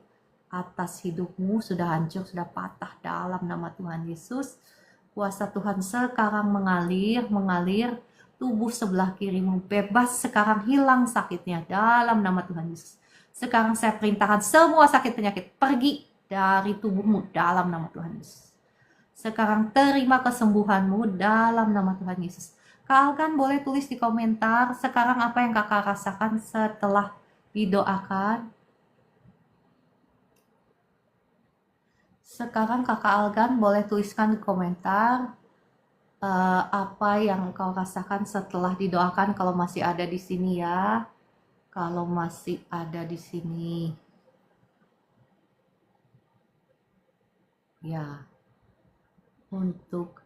atas hidupmu sudah hancur, sudah patah dalam nama Tuhan Yesus. Kuasa Tuhan sekarang mengalir, tubuh sebelah kirimu bebas sekarang, hilang sakitnya dalam nama Tuhan Yesus. Sekarang saya perintahkan semua sakit penyakit pergi dari tubuhmu dalam nama Tuhan Yesus. Sekarang terima kesembuhanmu dalam nama Tuhan Yesus. Kak Alkan boleh tulis di komentar sekarang apa yang kakak rasakan setelah didoakan. Sekarang kakak Algan boleh tuliskan di komentar apa yang kau rasakan setelah didoakan, kalau masih ada di sini ya. Kalau masih ada di sini. Ya. Untuk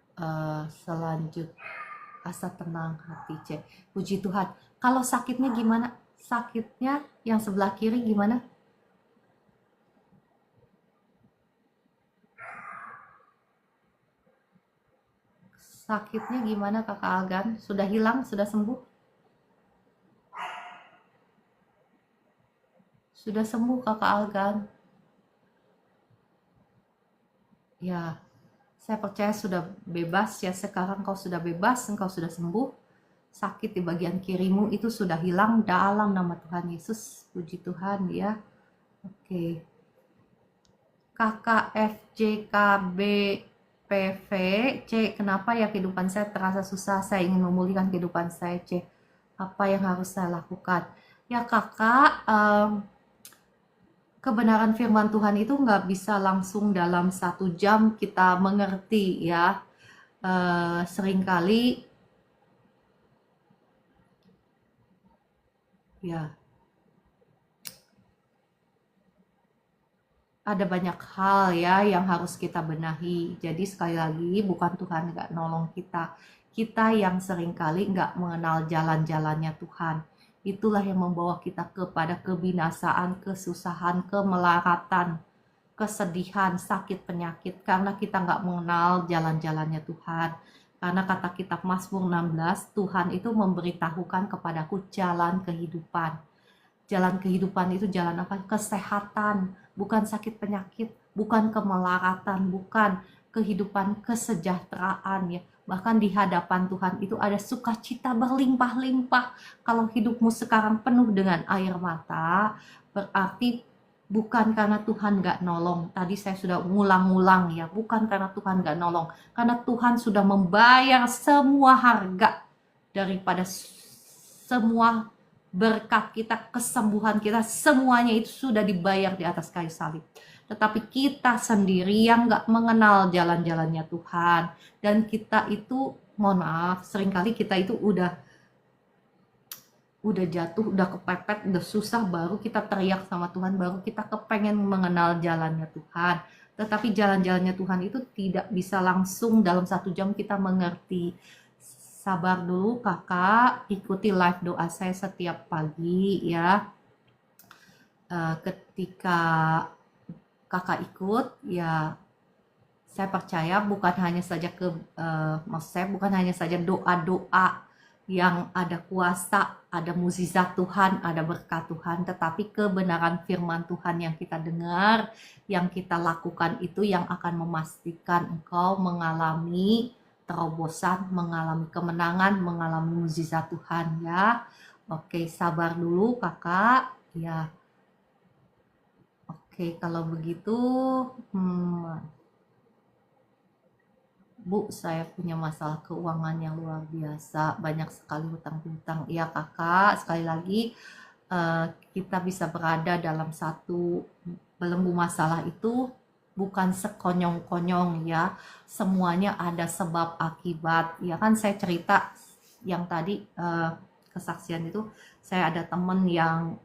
selanjutnya asa tenang hati cek. Puji Tuhan. Kalau sakitnya gimana? Sakitnya yang sebelah kiri gimana? Sakitnya gimana kakak Algan? Sudah hilang? Sudah sembuh? Sudah sembuh kakak Algan? Ya, saya percaya sudah bebas ya. Sekarang kau sudah bebas, engkau sudah sembuh. Sakit di bagian kirimu itu sudah hilang dalam nama Tuhan Yesus. Puji Tuhan ya. Oke. KKFJKBPV C, kenapa ya kehidupan saya terasa susah? Saya ingin memulihkan kehidupan saya. C, apa yang harus saya lakukan? Ya kakak, kebenaran firman Tuhan itu nggak bisa langsung dalam 1 jam kita mengerti ya. Seringkali ya ada banyak hal ya yang harus kita benahi. Jadi sekali lagi bukan Tuhan nggak nolong kita. Kita yang seringkali nggak mengenal jalan-jalannya Tuhan. Itulah yang membawa kita kepada kebinasaan, kesusahan, kemelaratan, kesedihan, sakit, penyakit. Karena kita nggak mengenal jalan-jalannya Tuhan. Karena kata kitab Mazmur 16, Tuhan itu memberitahukan kepadaku jalan kehidupan. Jalan kehidupan itu jalan apa? Kesehatan, bukan sakit penyakit, bukan kemelaratan, bukan kehidupan kesejahteraan ya. Bahkan di hadapan Tuhan itu ada sukacita berlimpah-limpah. Kalau hidupmu sekarang penuh dengan air mata, berarti bukan karena Tuhan gak nolong. Tadi saya sudah ngulang-ngulang ya, bukan karena Tuhan gak nolong. Karena Tuhan sudah membayar semua harga daripada semua berkat kita, kesembuhan kita, semuanya itu sudah dibayar di atas kayu salib. Tetapi kita sendiri yang gak mengenal jalan-jalannya Tuhan. Dan kita itu, mohon maaf, seringkali kita itu udah jatuh, udah kepepet, udah susah, baru kita teriak sama Tuhan, baru kita kepengen mengenal jalannya Tuhan. Tetapi jalan-jalannya Tuhan itu tidak bisa langsung dalam 1 jam kita mengerti. Sabar dulu kakak, ikuti live doa saya setiap pagi ya. Ketika kakak ikut ya, saya percaya bukan hanya saja maksud saya bukan hanya saja doa-doa yang ada kuasa, ada mukjizat Tuhan, ada berkat Tuhan, tetapi kebenaran firman Tuhan yang kita dengar, yang kita lakukan itu yang akan memastikan engkau mengalami terobosan, mengalami kemenangan, mengalami mukjizat Tuhan ya. Oke, sabar dulu kakak ya. Oke, kalau begitu Bu, saya punya masalah keuangan yang luar biasa, banyak sekali hutang-hutang. Iya kakak, sekali lagi kita bisa berada dalam satu belenggu masalah itu bukan sekonyong-konyong ya. Semuanya ada sebab akibat. Ya kan saya cerita yang tadi kesaksian itu, saya ada teman yang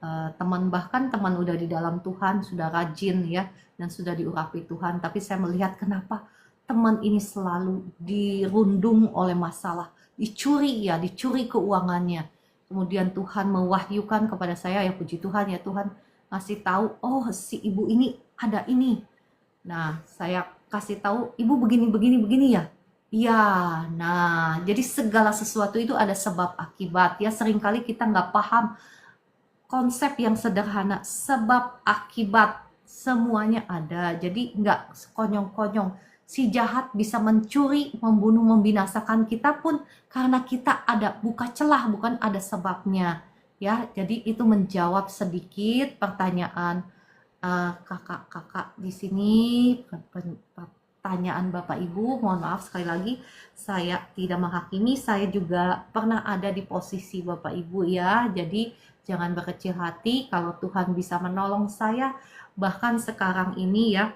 bahkan teman udah di dalam Tuhan, sudah rajin ya, dan sudah diurapi Tuhan. Tapi saya melihat kenapa teman ini selalu dirundung oleh masalah, dicuri keuangannya. Kemudian Tuhan mewahyukan kepada saya, ya puji Tuhan ya, Tuhan ngasih tahu, oh si ibu ini ada ini. Nah, saya kasih tahu, ibu begini ya. Iya, nah jadi segala sesuatu itu ada sebab akibat ya. Seringkali kita nggak paham konsep yang sederhana, sebab akibat semuanya ada. Jadi nggak sekonyong-konyong. Si jahat bisa mencuri, membunuh, membinasakan kita pun karena kita ada buka celah, bukan ada sebabnya. Ya, jadi itu menjawab sedikit pertanyaan kakak-kakak di sini, pertanyaan Bapak Ibu. Mohon maaf sekali lagi, saya tidak menghakimi, saya juga pernah ada di posisi Bapak Ibu ya. Jadi jangan berkecil hati kalau Tuhan bisa menolong saya. Bahkan sekarang ini ya,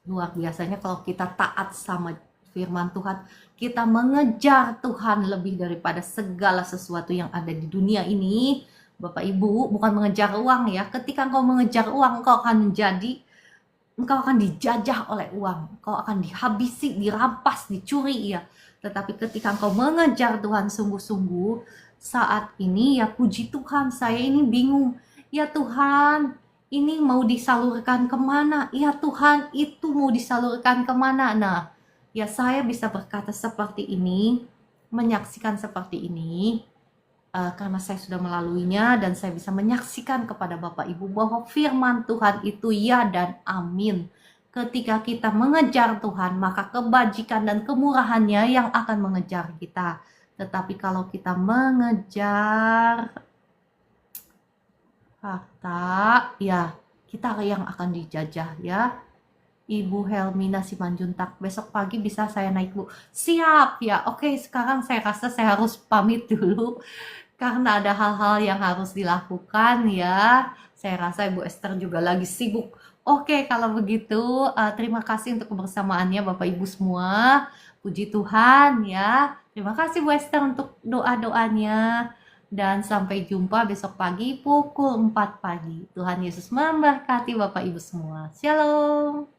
luar biasanya kalau kita taat sama firman Tuhan, kita mengejar Tuhan lebih daripada segala sesuatu yang ada di dunia ini. Bapak Ibu, bukan mengejar uang ya. Ketika engkau mengejar uang, engkau akan dijajah oleh uang. Engkau akan dihabisi, dirampas, dicuri ya. Tetapi ketika engkau mengejar Tuhan sungguh-sungguh, saat ini ya puji Tuhan, saya ini bingung. Ya Tuhan, ini mau disalurkan kemana? Ya Tuhan, itu mau disalurkan kemana? Nah, ya saya bisa berkata seperti ini, menyaksikan seperti ini, karena saya sudah melaluinya dan saya bisa menyaksikan kepada Bapak Ibu bahwa firman Tuhan itu ya dan amin. Ketika kita mengejar Tuhan, maka kebajikan dan kemurahannya yang akan mengejar kita. Tetapi kalau kita mengejar harta, ya kita yang akan dijajah ya. Ibu Helmina Simanjuntak, besok pagi bisa saya naik Bu? Siap ya. Oke, sekarang saya rasa saya harus pamit dulu karena ada hal-hal yang harus dilakukan ya. Saya rasa Ibu Esther juga lagi sibuk. Oke, kalau begitu terima kasih untuk kebersamaannya Bapak Ibu semua. Puji Tuhan ya. Terima kasih Bu Esther untuk doa-doanya. Dan sampai jumpa besok pagi pukul 4 pagi. Tuhan Yesus memberkati Bapak Ibu semua. Shalom.